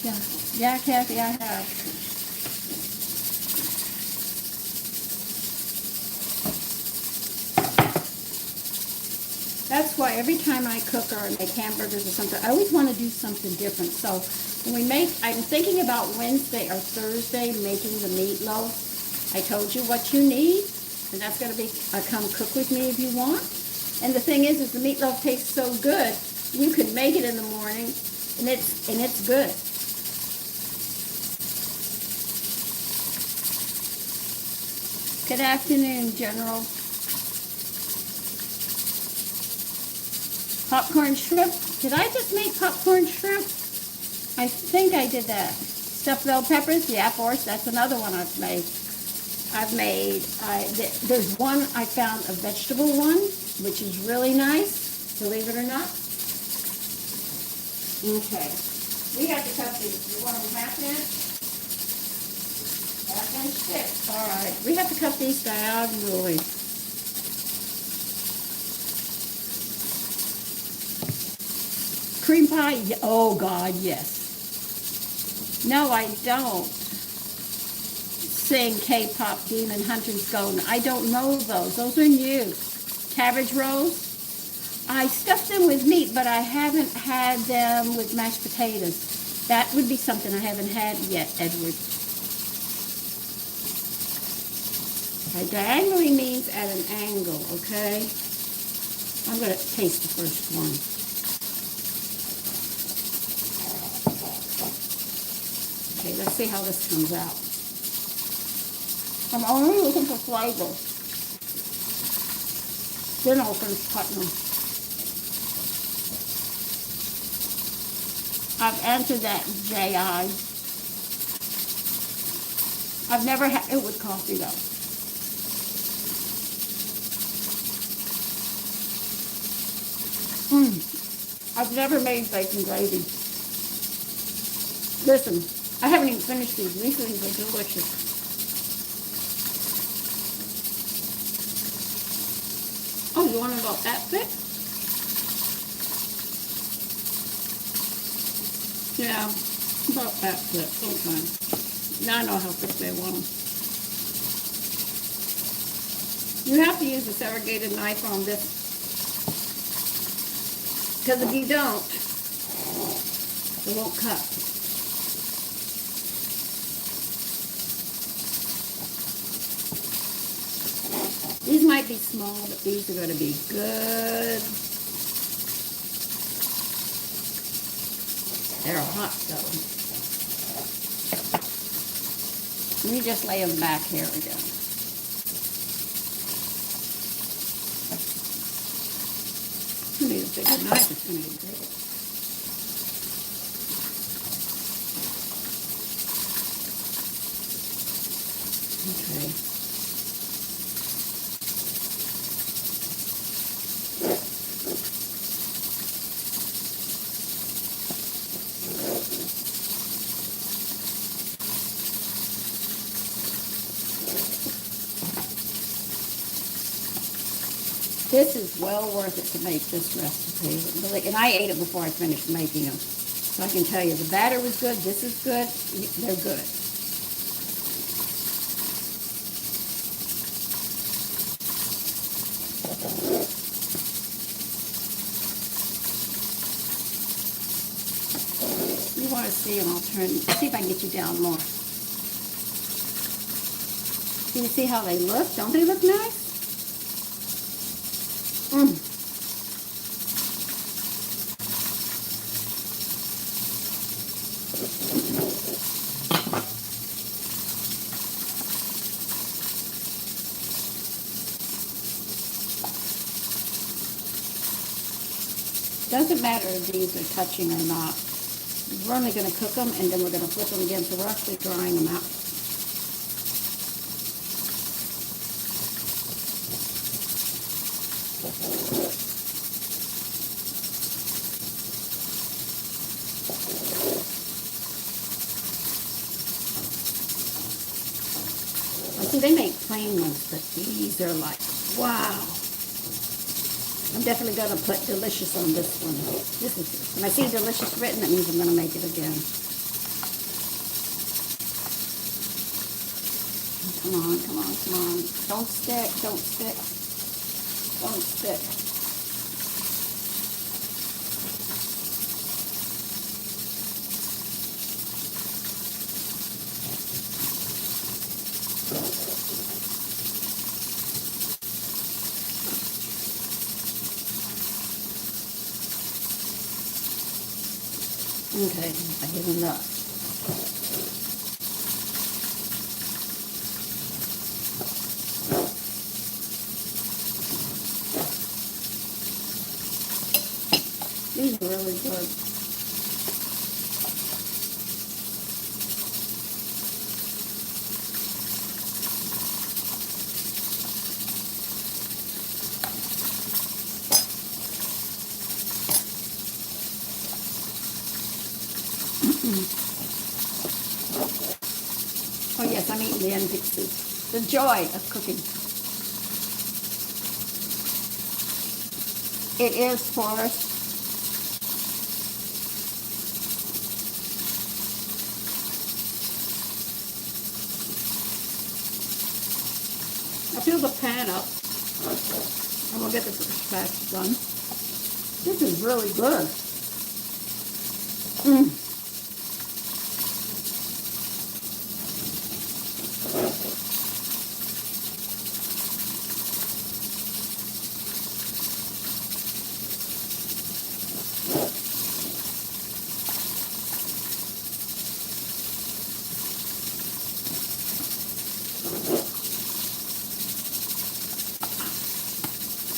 Yeah, yeah, Kathy, I have. That's why every time I cook or make hamburgers or something, I always want to do something different. So when we make, I'm thinking about Wednesday or Thursday making the meatloaf. I told you what you need, and that's going to be, come cook with me if you want. And the thing is the meatloaf tastes so good, you can make it in the morning, and it's good. Good afternoon, General. Popcorn shrimp. Did I just make popcorn shrimp? I think I did that. Stuffed bell peppers. Yeah, of course. That's another one I've made. There's one I found, a vegetable one, which is really nice, believe it or not. Okay. We have to cut these. You want them half inch? Half inch thick. All right. We have to cut these diagonally. Cream pie? Oh, God, yes. No, I don't sing K-pop Demon Hunter's Golden. I don't know those. Those are new. Cabbage rolls? I stuffed them with meat, but I haven't had them with mashed potatoes. That would be something I haven't had yet, Edward. Diagonally means at an angle, okay? I'm going to taste the first one. Okay, let's see how this comes out. I'm only looking for flavor. Then I'll finish cutting them. I've answered that, J.I. I've never had it with coffee, though. I've never made bacon gravy. Listen, I haven't even finished these. These things are delicious. Oh, you want them about that thick? Yeah, about that thick. Okay. Now I know how thick they want them. You have to use a serrated knife on this, because if you don't, it won't cut. These might be small, but these are going to be good. They're hot, though. Let me just lay them back here again. I need a bigger knife. It's going to be great. Okay. This is well worth it to make this recipe. And I ate it before I finished making them. So I can tell you, the batter was good, this is good, they're good. You want to see them, I'll see if I can get you down more. Can you see how they look? Don't they look nice? Mm. Doesn't matter if these are touching or not. We're only going to cook them and then we're going to flip them again, so we're actually drying them out. See, they make plain ones, but these are like, wow. I'm definitely going to put delicious on this one. This is, when I see delicious written, that means I'm going to make it again. Come on, come on, come on. Don't stick, don't stick. Don't stick. Okay, I give enough. These are really good. Oh yes, I'm eating the end pieces. The joy of cooking. It is Forrest. I'll fill the pan up and we'll get the first batch done. This is really good. Mm.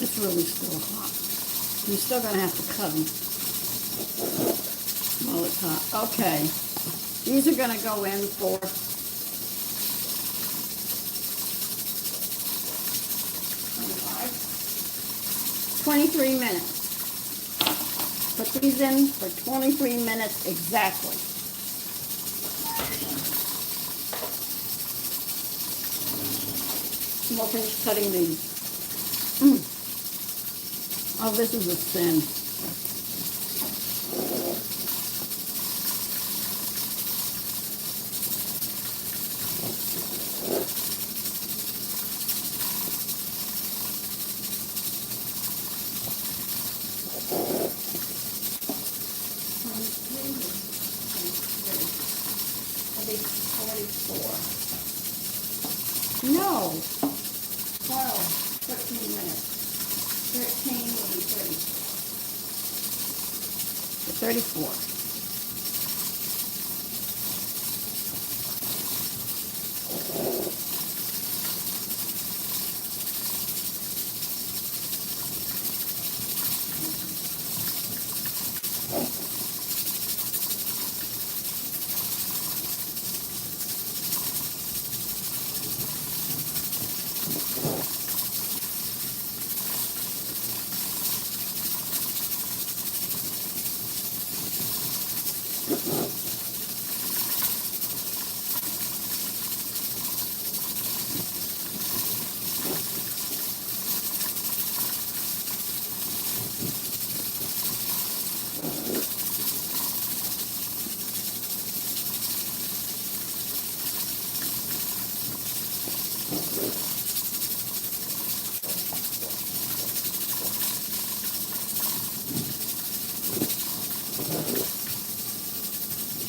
It's really still hot. You're still going to have to cut them while it's hot. Okay. These are going to go in for 23 minutes. Put these in for 23 minutes exactly. And we'll finish cutting these. Oh, this is a sin. No. 12, 13 minutes. 13 will be 30. 34.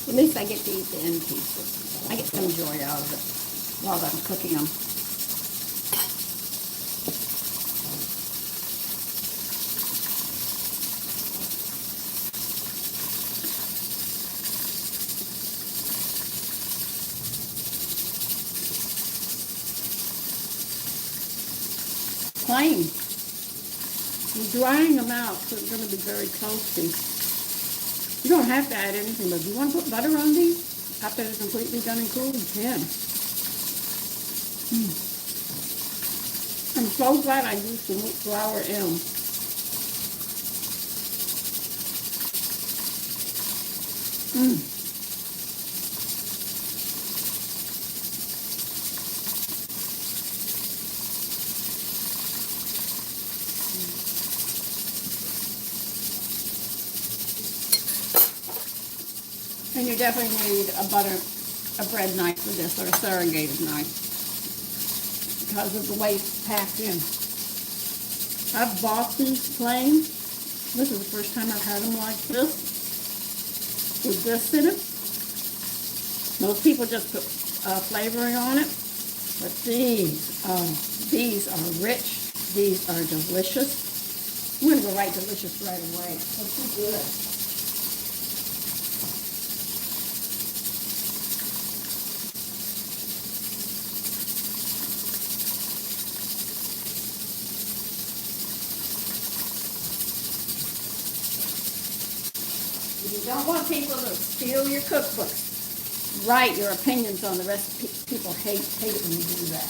At least I get to eat the end pieces. I get some joy out of it while I'm cooking them. plain. I'm drying them out, so it's going to be very toasty. You don't have to add anything, but if you want to put butter on these, after they're completely done and cooled, you can. I'm so glad I used the wheat flour in. And you definitely need a bread knife for this, or a corrugated knife, because of the way it's packed in. I've bought these plain. This is the first time I've had them like this, with this in it. Most people just put flavoring on it, but these are rich. These are delicious. I'm going to go right delicious right away. They're too good. You don't want people to steal your cookbooks. Write your opinions on the recipe. People hate it when you do that.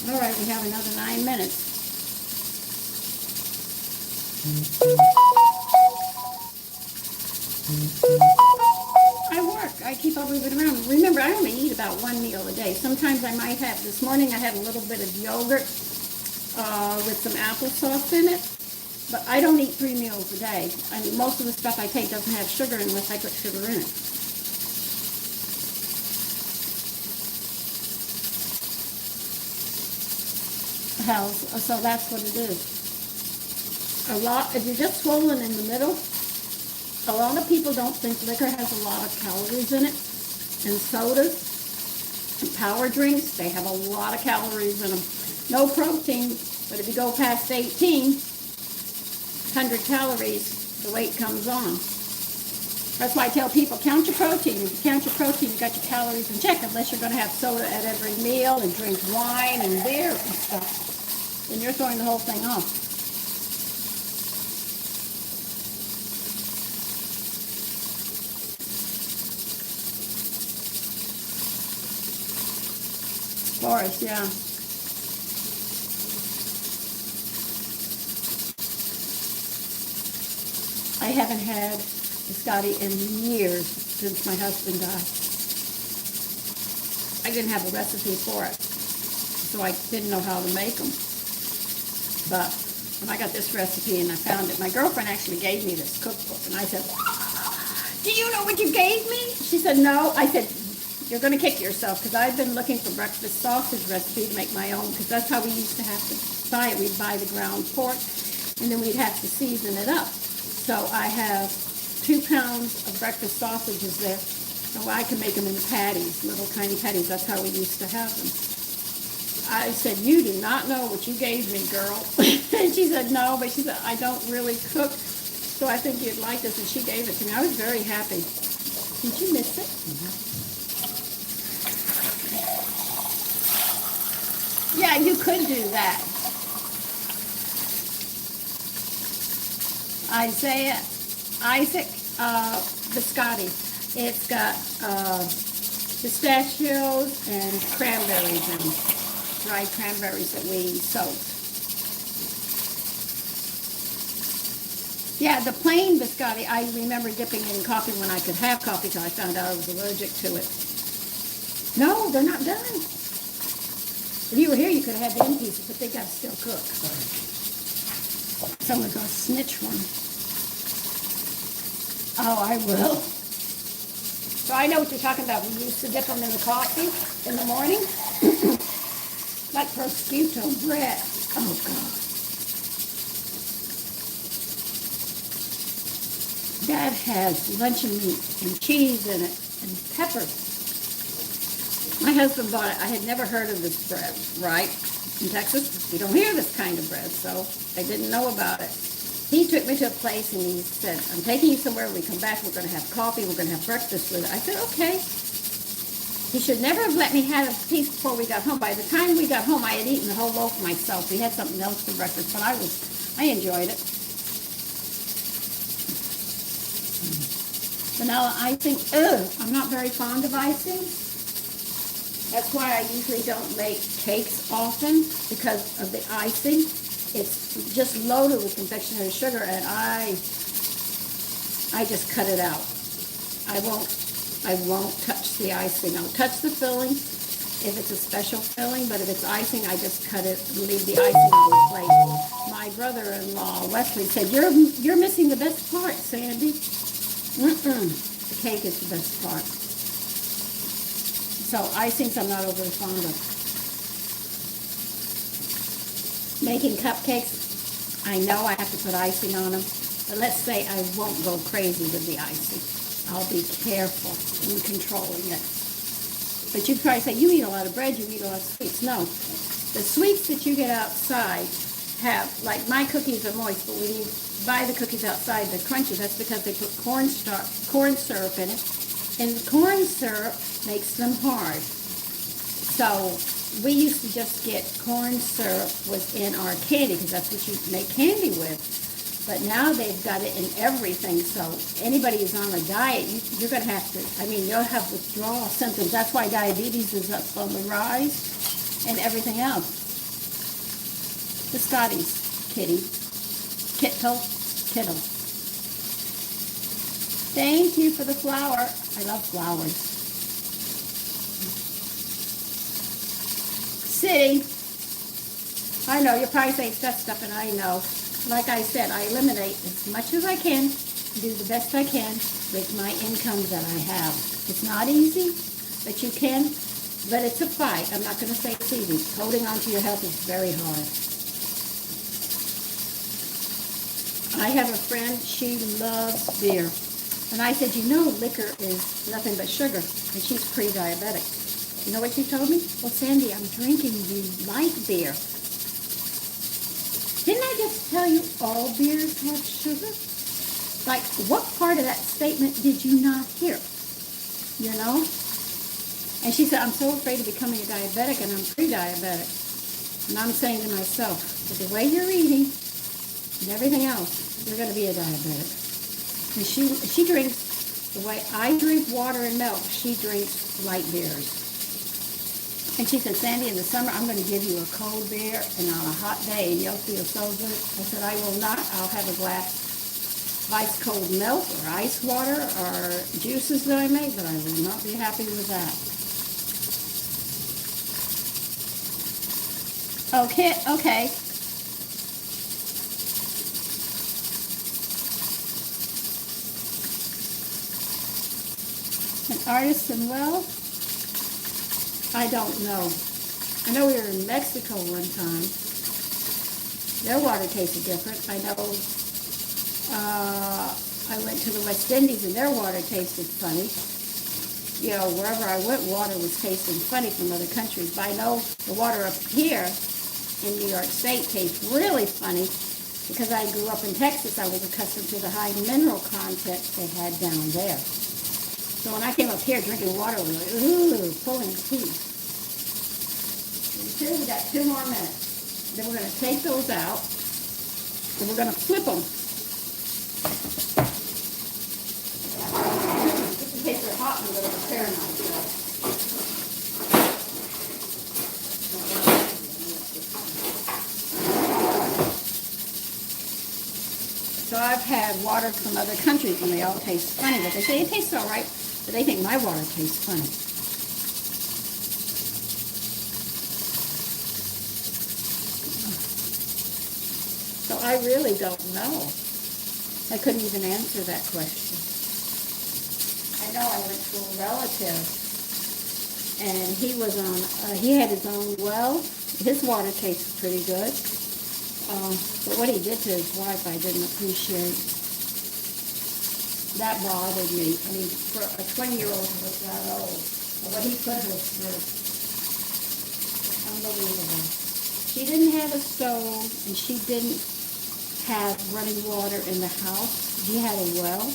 All right, we have another 9 minutes. I work. I keep up moving around. Remember, I only eat about one meal a day. Sometimes I might have, this morning I had a little bit of yogurt with some applesauce in it. But I don't eat 3 meals a day. I mean, most of the stuff I take doesn't have sugar unless I put sugar in it. So that's what it is. If you're just swollen in the middle, a lot of people don't think liquor has a lot of calories in it. And sodas and power drinks, they have a lot of calories in them. No protein, but if you go past 100 calories, the weight comes on. That's why I tell people, count your protein. If you count your protein, you got your calories in check, unless you're going to have soda at every meal and drink wine and beer and stuff. And you're throwing the whole thing off. Forest, yeah. I haven't had biscotti in years since my husband died. I didn't have a recipe for it, so I didn't know how to make them. But when I got this recipe and I found it, my girlfriend actually gave me this cookbook, and I said, "Do you know what you gave me?" She said, "No." I said, "You're going to kick yourself," because I've been looking for breakfast sausage recipe to make my own, because that's how we used to have to buy it. We'd buy the ground pork, and then we'd have to season it up. So I have 2 pounds of breakfast sausages there, so I can make them in patties, little tiny patties. That's how we used to have them. I said, "You do not know what you gave me, girl." And she said, "No," but she said, "I don't really cook, so I think you'd like this," and she gave it to me. I was very happy. Did you miss it? Yeah, you could do that. Isaac Biscotti. It's got pistachios and cranberries and dried cranberries that we soaked. Yeah, the plain biscotti, I remember dipping in coffee when I could have coffee until I found out I was allergic to it. No, they're not done. If you were here, you could have had the end pieces, but they got to still cook. someone's going to snitch one. Oh, I will. So I know what you're talking about. We used to dip them in the coffee in the morning. Like prosciutto bread. Oh, God. That has luncheon meat and cheese in it and peppers. My husband bought it. I had never heard of this bread, right? In Texas, we don't hear this kind of bread, so I didn't know about it. He took me to a place and he said, I'm taking you somewhere. When we come back, we're going to have coffee. We're going to have breakfast with it. I said, okay. He should never have let me have a piece before we got home. By the time we got home, I had eaten the whole loaf myself. We had something else for breakfast, but I enjoyed it. So now I think, I'm not very fond of icing. That's why I usually don't make cakes often, because of the icing. It's just loaded with confectionery sugar, and I just cut it out. I won't touch the icing. I'll touch the filling if it's a special filling, but if it's icing, I just cut it and leave the icing on the plate. My brother-in-law, Wesley, said, you're missing the best part, Sandy. The cake is the best part. So icings I'm not overly fond of. Making cupcakes, I know I have to put icing on them, but let's say I won't go crazy with the icing. I'll be careful in controlling it. But you'd probably say, you eat a lot of bread, you eat a lot of sweets. No, the sweets that you get outside have, like my cookies are moist, but when you buy the cookies outside, they're crunchy. That's because they put corn syrup in it, and the corn syrup makes them hard. So we used to just get corn syrup within our candy, because that's what you make candy with. But now they've got it in everything, so anybody who's on a diet, you're going to have to, you'll have withdrawal symptoms. That's why diabetes is up on the rise and everything else. Biscotti's, Kittle. Thank you for the flour. I love flowers. City. I know, you're probably saying stuff, and I know. Like I said, I eliminate as much as I can, do the best I can with my income that I have. It's not easy, but you can, but it's a fight. I'm not going to say it's easy. Holding on to your health is very hard. I have a friend, she loves beer. And I said, liquor is nothing but sugar, and she's pre-diabetic. You know what she told me? Well, Sandy, I'm drinking the light beer. Didn't I just tell you all beers have sugar? Like, what part of that statement did you not hear? And she said, I'm so afraid of becoming a diabetic, and I'm pre-diabetic. And I'm saying to myself, with the way you're eating and everything else, you're going to be a diabetic. And she drinks the way I drink water and milk. She drinks light beers. And she said, Sandy, in the summer, I'm going to give you a cold beer, and on a hot day, and you'll feel so good. I said, I will not. I'll have a glass of ice cold milk or ice water or juices that I make, but I will not be happy with that. Okay. An artisan well? I don't know. I know we were in Mexico one time. Their water tasted different. I know I went to the West Indies and their water tasted funny. Wherever I went, water was tasting funny from other countries. But I know the water up here in New York State tastes really funny because I grew up in Texas. I was accustomed to the high mineral content they had down there. So when I came up here drinking water, we were like, ooh, pulling teeth. We got 2 more minutes. Then we're going to take those out, and we're going to flip them. Just in case they're hot, I'm going to prepare myself. So I've had water from other countries, and they all taste funny, but they say it tastes all right. But they think my water tastes funny. So I really don't know. I couldn't even answer that question. I know I went to a relative, and he was on, he had his own well. His water tasted pretty good. But what he did to his wife, I didn't appreciate. That bothered me. I mean, for a 20-year-old who was that old, what he put her through, unbelievable. She didn't have a stove, and she didn't have running water in the house. He had a well,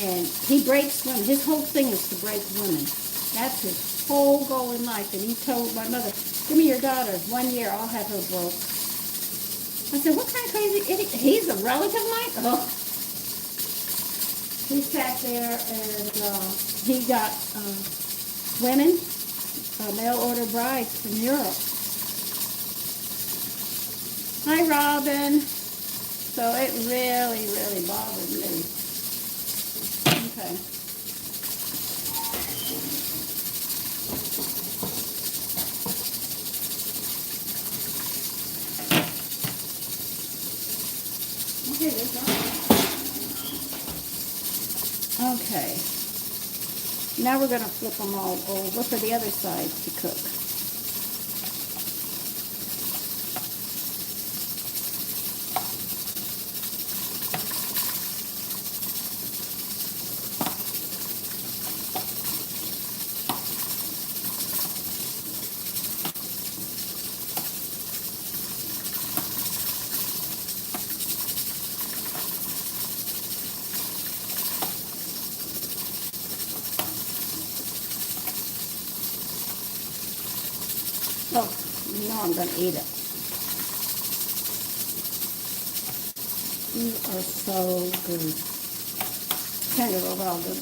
and he breaks women. His whole thing is to break women. That's his whole goal in life. And he told my mother, "Give me your daughter. 1 year, I'll have her broke." I said, "What kind of crazy idiot? He's a relative of mine?" Oh. He sat there and he got women, mail order brides from Europe. Hi, Robin. So it really, really bothered me. Okay. Okay, there's one. Okay. Now we're going to flip them all over for the other side to cook. Oh, you know I'm going to eat it. You are so good. Kind of overall good.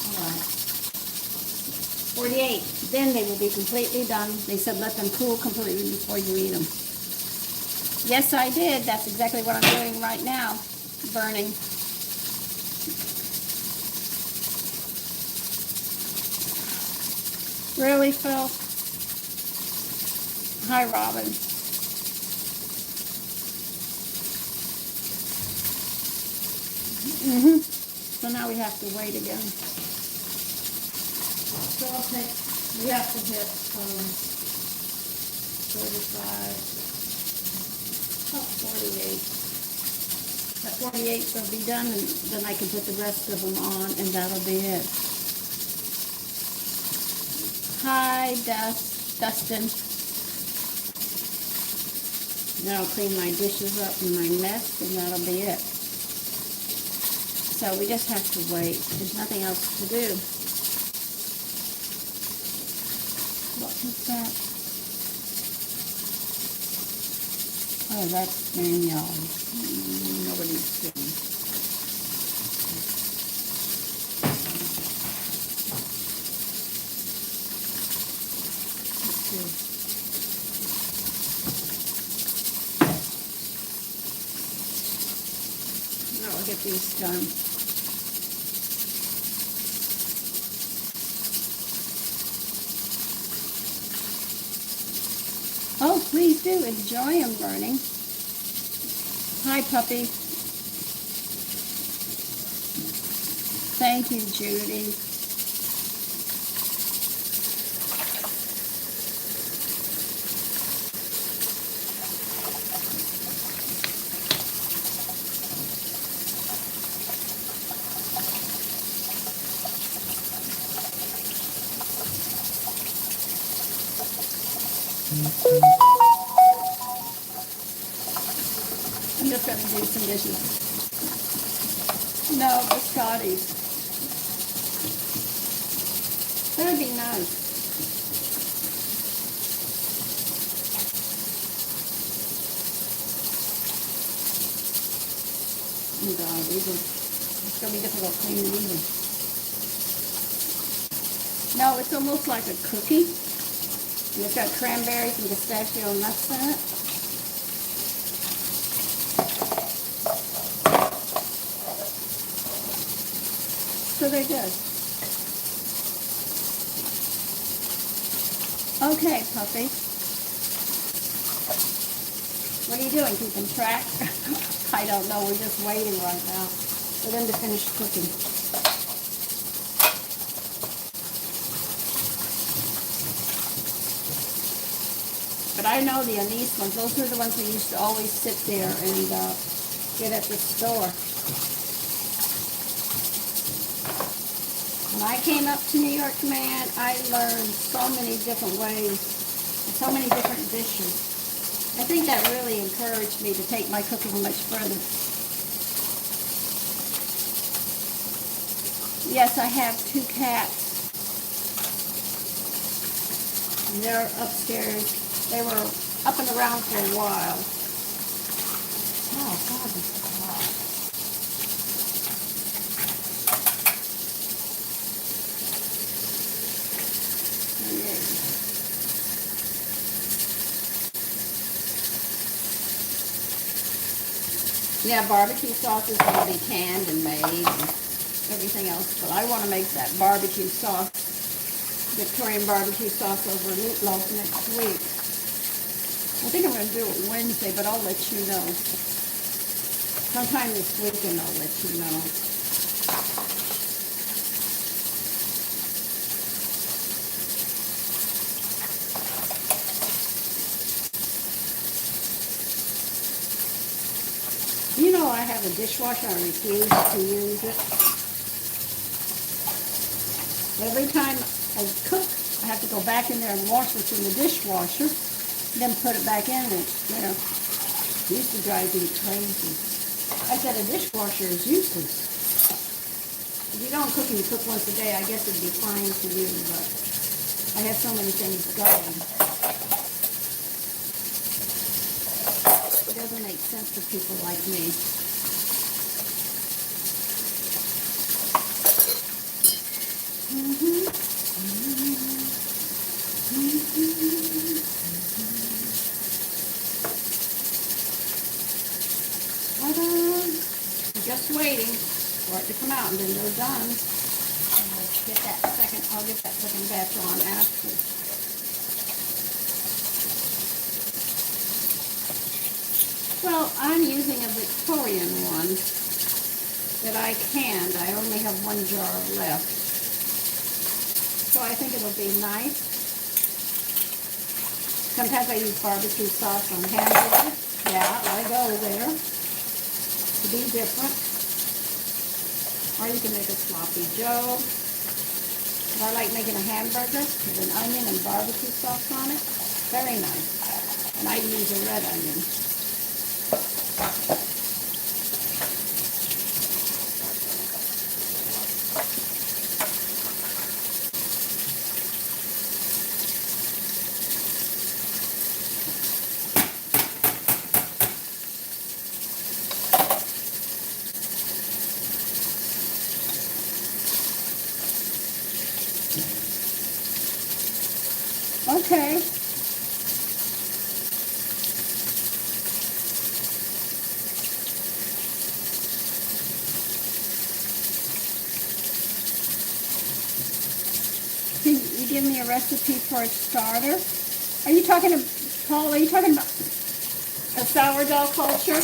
All right. 48. Then they will be completely done. They said let them cool completely before you eat them. Yes, I did. That's exactly what I'm doing right now. Burning. Really, Phil? Hi, Robin. So now we have to wait again. So I'll take, we have to hit 45, about 48. At 48 they'll be done, and then I can put the rest of them on, and that'll be it. Hi, Dustin. Now I'll clean my dishes up and my mess, and that'll be it. So we just have to wait. There's nothing else to do. What was that? Oh, that's Danielle. Nobody's doing. Let's see. Now we'll get these done. Oh, please do. Enjoy them burning. Hi, puppy. Thank you, Judy. I'm just going to do some dishes. No, Biscottis. That would be nice. Oh God, it's going to be difficult cleaning even. No, it's almost like a cookie. And it's got cranberries and pistachio nuts in it. so they're good. Okay, puppy. What are you doing? Keeping track? I don't know. We're just waiting right now for them to finish cooking. But I know the anise ones. Those are the ones that used to always sit there and get at the store. When I came up to New York, man, I learned so many different ways, so many different dishes. I think that really encouraged me to take my cooking much further. Yes, I have 2 cats. And they're upstairs. They were up and around for a while. Oh, God, this is hot. Yeah, barbecue sauce is going to be canned and made and everything else, but I want to make that barbecue sauce, Victorian barbecue sauce over meatloaf next week. I think I'm going to do it Wednesday, but I'll let you know. Sometime this weekend I'll let you know. You know I have a dishwasher. I refuse to use it. Every time I cook, I have to go back in there and wash what's in the dishwasher, then put it back in it. You know, it used to drive me crazy. I said a dishwasher is useless. If you don't cook and you cook once a day, I guess it'd be fine for you, but I have so many things going. It doesn't make sense for people like me. Just waiting for it to come out, and then they're done. And I'll get that second batch on after. Well, I'm using a Victorian one that I canned. I only have 1 jar left. So I think it'll be nice. Sometimes I use barbecue sauce on hamburgers. Yeah, I go there to be different. Or you can make a sloppy joe. I like making a hamburger with an onion and barbecue sauce on it. Very nice. And I use a red onion. Okay. Can you give me a recipe for a starter? Are you talking to Paul? Are you talking about a sourdough culture?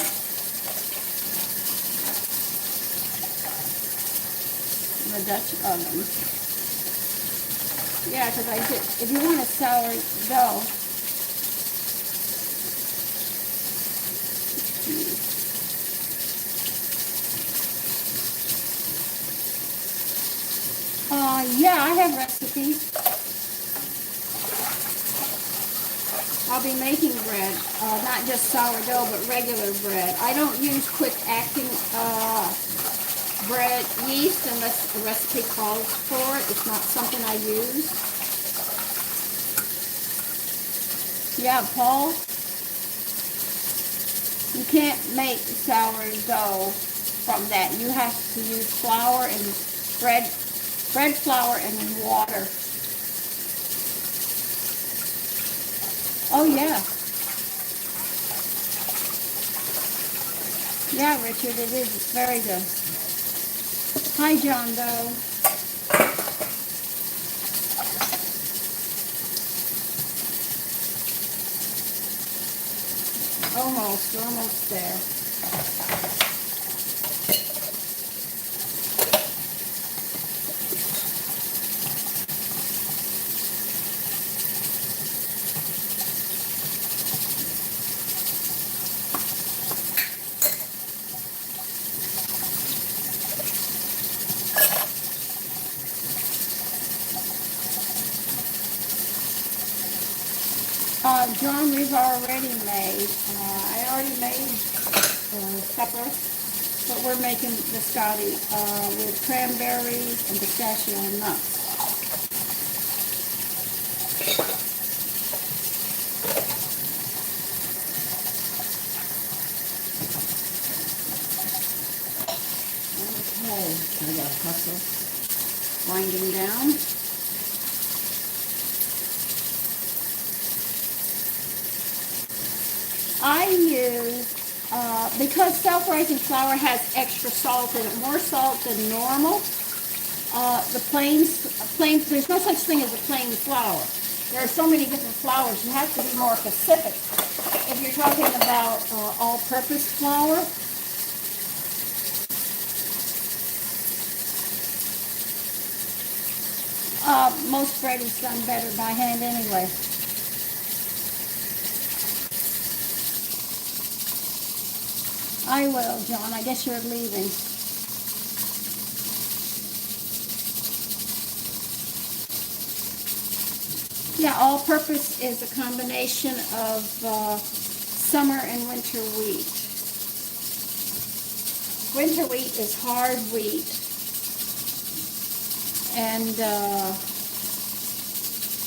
In a Dutch oven. Yeah, because I did. If you want a sourdough, yeah, I have recipes. I'll be making bread, not just sourdough, but regular bread. I don't use quick-acting bread yeast unless the recipe calls for it. It's not something I use. Yeah, Paul, you can't make sourdough from that. You have to use flour and bread flour and water. Oh yeah. Yeah, Richard, it is. It's very good. Hi, John Doe. Almost, we're almost there. John, we've already made, I already made supper, but we're making biscotti with cranberries and pistachio and nuts. Okay, I got a hustle. Winding down. I use, because self-raising flour has extra salt in it, more salt than normal, the plain, there's no such thing as a plain flour. There are so many different flours, you have to be more specific. If you're talking about all-purpose flour, most bread is done better by hand anyway. I will, John. I guess you're leaving. Yeah, all-purpose is a combination of summer and winter wheat. Winter wheat is hard wheat, and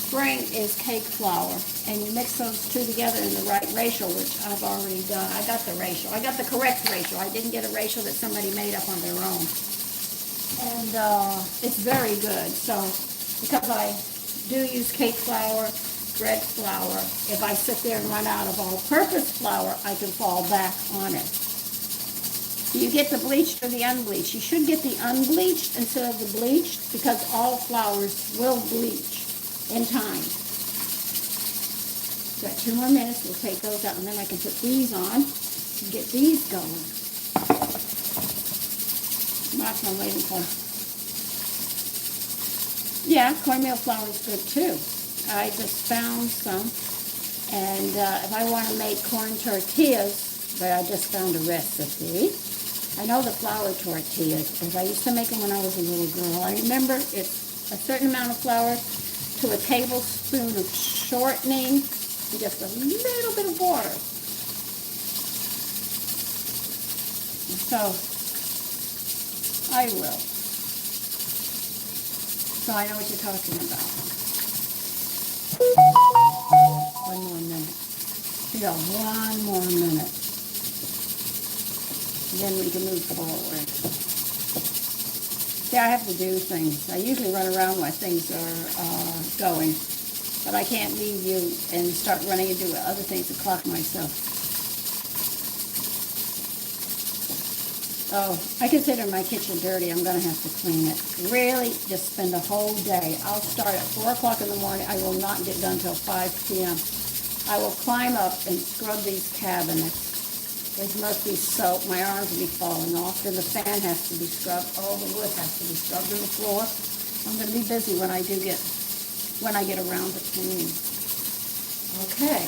spring is cake flour. And you mix those two together in the right ratio, which I've already done. I got the ratio. I got the correct ratio. I didn't get a ratio that somebody made up on their own. And it's very good. So, because I do use cake flour, bread flour, if I sit there and run out of all-purpose flour, I can fall back on it. Do you get the bleached or the unbleached? You should get the unbleached instead of the bleached, because all flours will bleach in time. Got 2 more minutes, we'll take those out, and then I can put these on and get these going. That's what I'm waiting for. Yeah, cornmeal flour is good too. I just found some, and if I want to make corn tortillas, but I just found a recipe. I know the flour tortillas, because I used to make them when I was a little girl. I remember it's a certain amount of flour to a tablespoon of shortening, and just a little bit of water. So, I will. So I know what you're talking about. 1 more minute. We got 1 more minute. And then we can move forward. See, I have to do things. I usually run around while things are going. But I can't leave you and start running and do other things to clock myself. Oh, I consider my kitchen dirty. I'm going to have to clean it. Really, just spend the whole day. I'll start at 4 o'clock in the morning. I will not get done till 5 p.m. I will climb up and scrub these cabinets. There's mostly soap. My arms will be falling off. Then the fan has to be scrubbed. All the wood has to be scrubbed on the floor. I'm going to be busy when I get around to cleaning. Okay.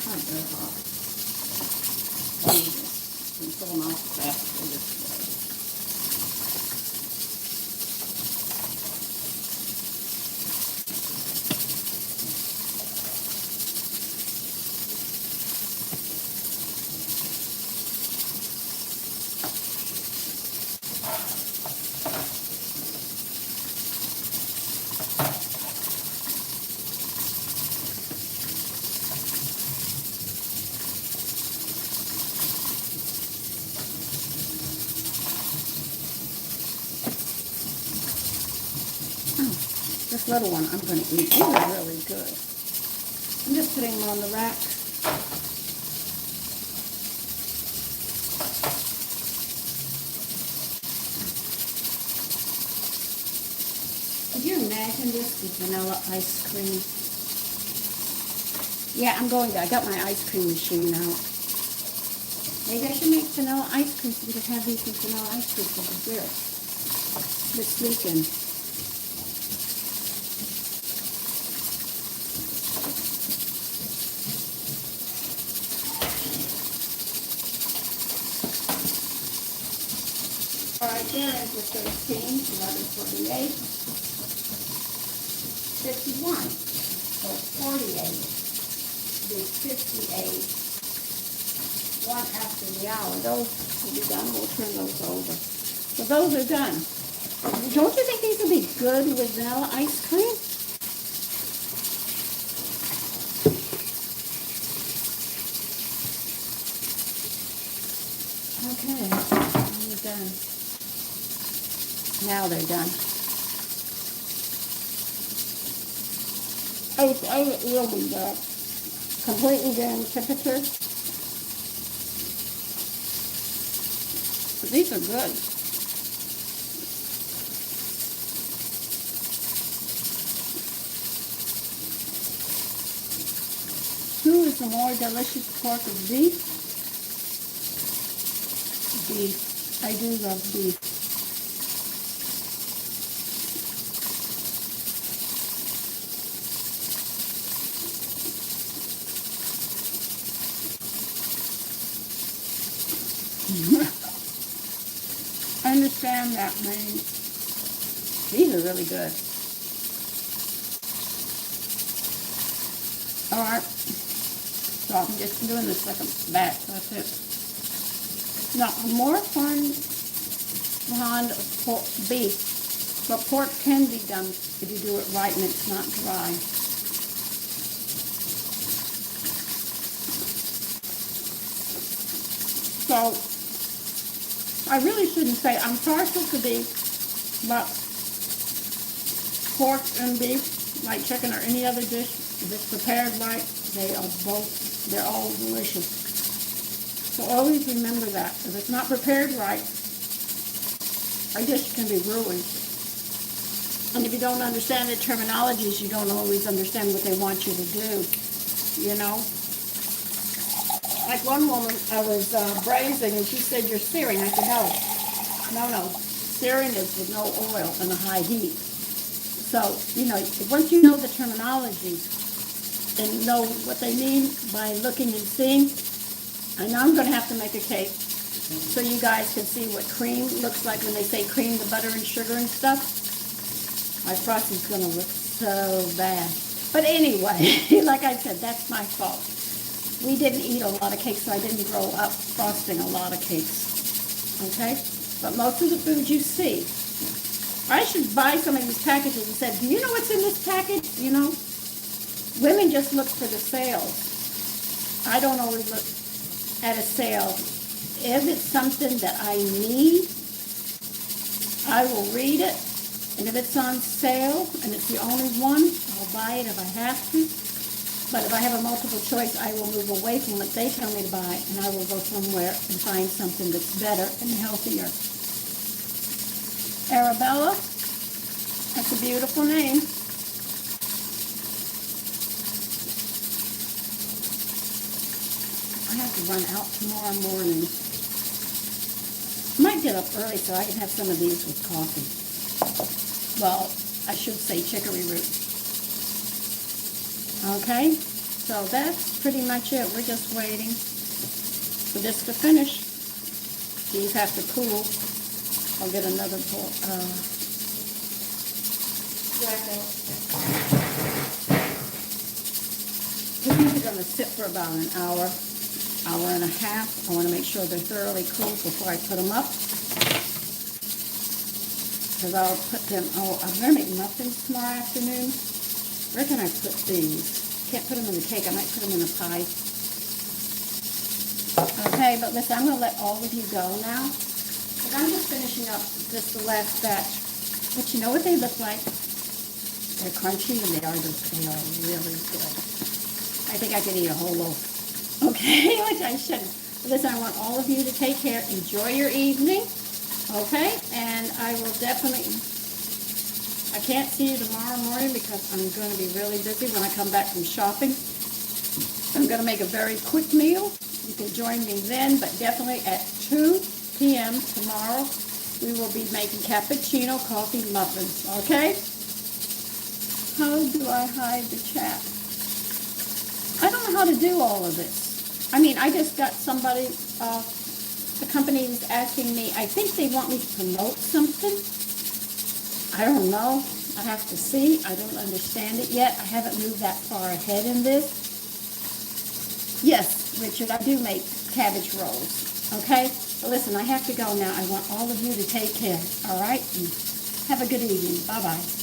Kind of hot. Let me just pull them off fast for this way. this little one I'm going to eat. These are really good. I'm just putting them on the rack. Could you imagine this with vanilla ice cream? Yeah, I got my ice cream machine out. Maybe I should make vanilla ice cream so we could have these with vanilla ice cream for dessert this weekend. All right, there is the 13, 11:48, 51, so 48, the 58, 1 after the hour. Those will be done. We'll turn those over. So those are done. Don't you think these would be good with vanilla ice cream? Okay, they're done. Now they're done. I really bad. Completely down temperature. But these are good. Who is the more delicious pork of beef? Beef. I do love beef. I understand that, man. These are really good. All right. So I'm just doing this like a batch. That's it. Now, I'm more fond of pork, beef, but pork can be done if you do it right and it's not dry. So, I really shouldn't say I'm partial to beef, but pork and beef, like chicken or any other dish, if it's prepared right, they're all delicious. So always remember that. If it's not prepared right, a dish can be ruined. And if you don't understand the terminologies, you don't always understand what they want you to do, you know? Like one woman, I was braising, and she said, "You're searing." I said, no. Searing is with no oil and a high heat. So, you know, once you know the terminology and know what they mean by looking and seeing, I know I'm going to have to make a cake so you guys can see what cream looks like when they say cream, the butter and sugar and stuff. My frosting's going to look so bad. But anyway, like I said, that's my fault. We didn't eat a lot of cakes, so I didn't grow up frosting a lot of cakes, okay? But most of the foods you see, I should buy some of these packages and say, "Do you know what's in this package?" You know, women just look for the sales. I don't always look at a sale. If it's something that I need, I will read it, and if it's on sale and it's the only one, I'll buy it if I have to. But if I have a multiple choice, I will move away from what they tell me to buy, and I will go somewhere and find something that's better and healthier. Arabella, that's a beautiful name. I have to run out tomorrow morning. I might get up early so I can have some of these with coffee. Well, I should say chicory root. Okay, so that's pretty much it. We're just waiting for this to finish. These have to cool. I'll get another bowl. These are going to sit for about an hour, hour and a half. I want to make sure they're thoroughly cooled before I put them up. Because I'll put them, I'm going to make muffins tomorrow afternoon. Where can I put these? Can't put them in the cake. I might put them in a pie. Okay, but listen, I'm going to let all of you go now. But I'm just finishing up the last batch. But you know what they look like? They're crunchy and they are really good. I think I could eat a whole loaf. Okay, which I shouldn't. Listen, I want all of you to take care. Enjoy your evening. Okay, and I will definitely, I can't see you tomorrow morning because I'm going to be really busy when I come back from shopping. I'm going to make a very quick meal. You can join me then, but definitely at 2 p.m. tomorrow, we will be making cappuccino coffee muffins, okay? How do I hide the chat? I don't know how to do all of this. I mean, I just got somebody, the company is asking me, I think they want me to promote something. I don't know. I have to see. I don't understand it yet. I haven't moved that far ahead in this. Yes, Richard, I do make cabbage rolls, okay? But listen, I have to go now. I want all of you to take care, all right? And have a good evening. Bye-bye.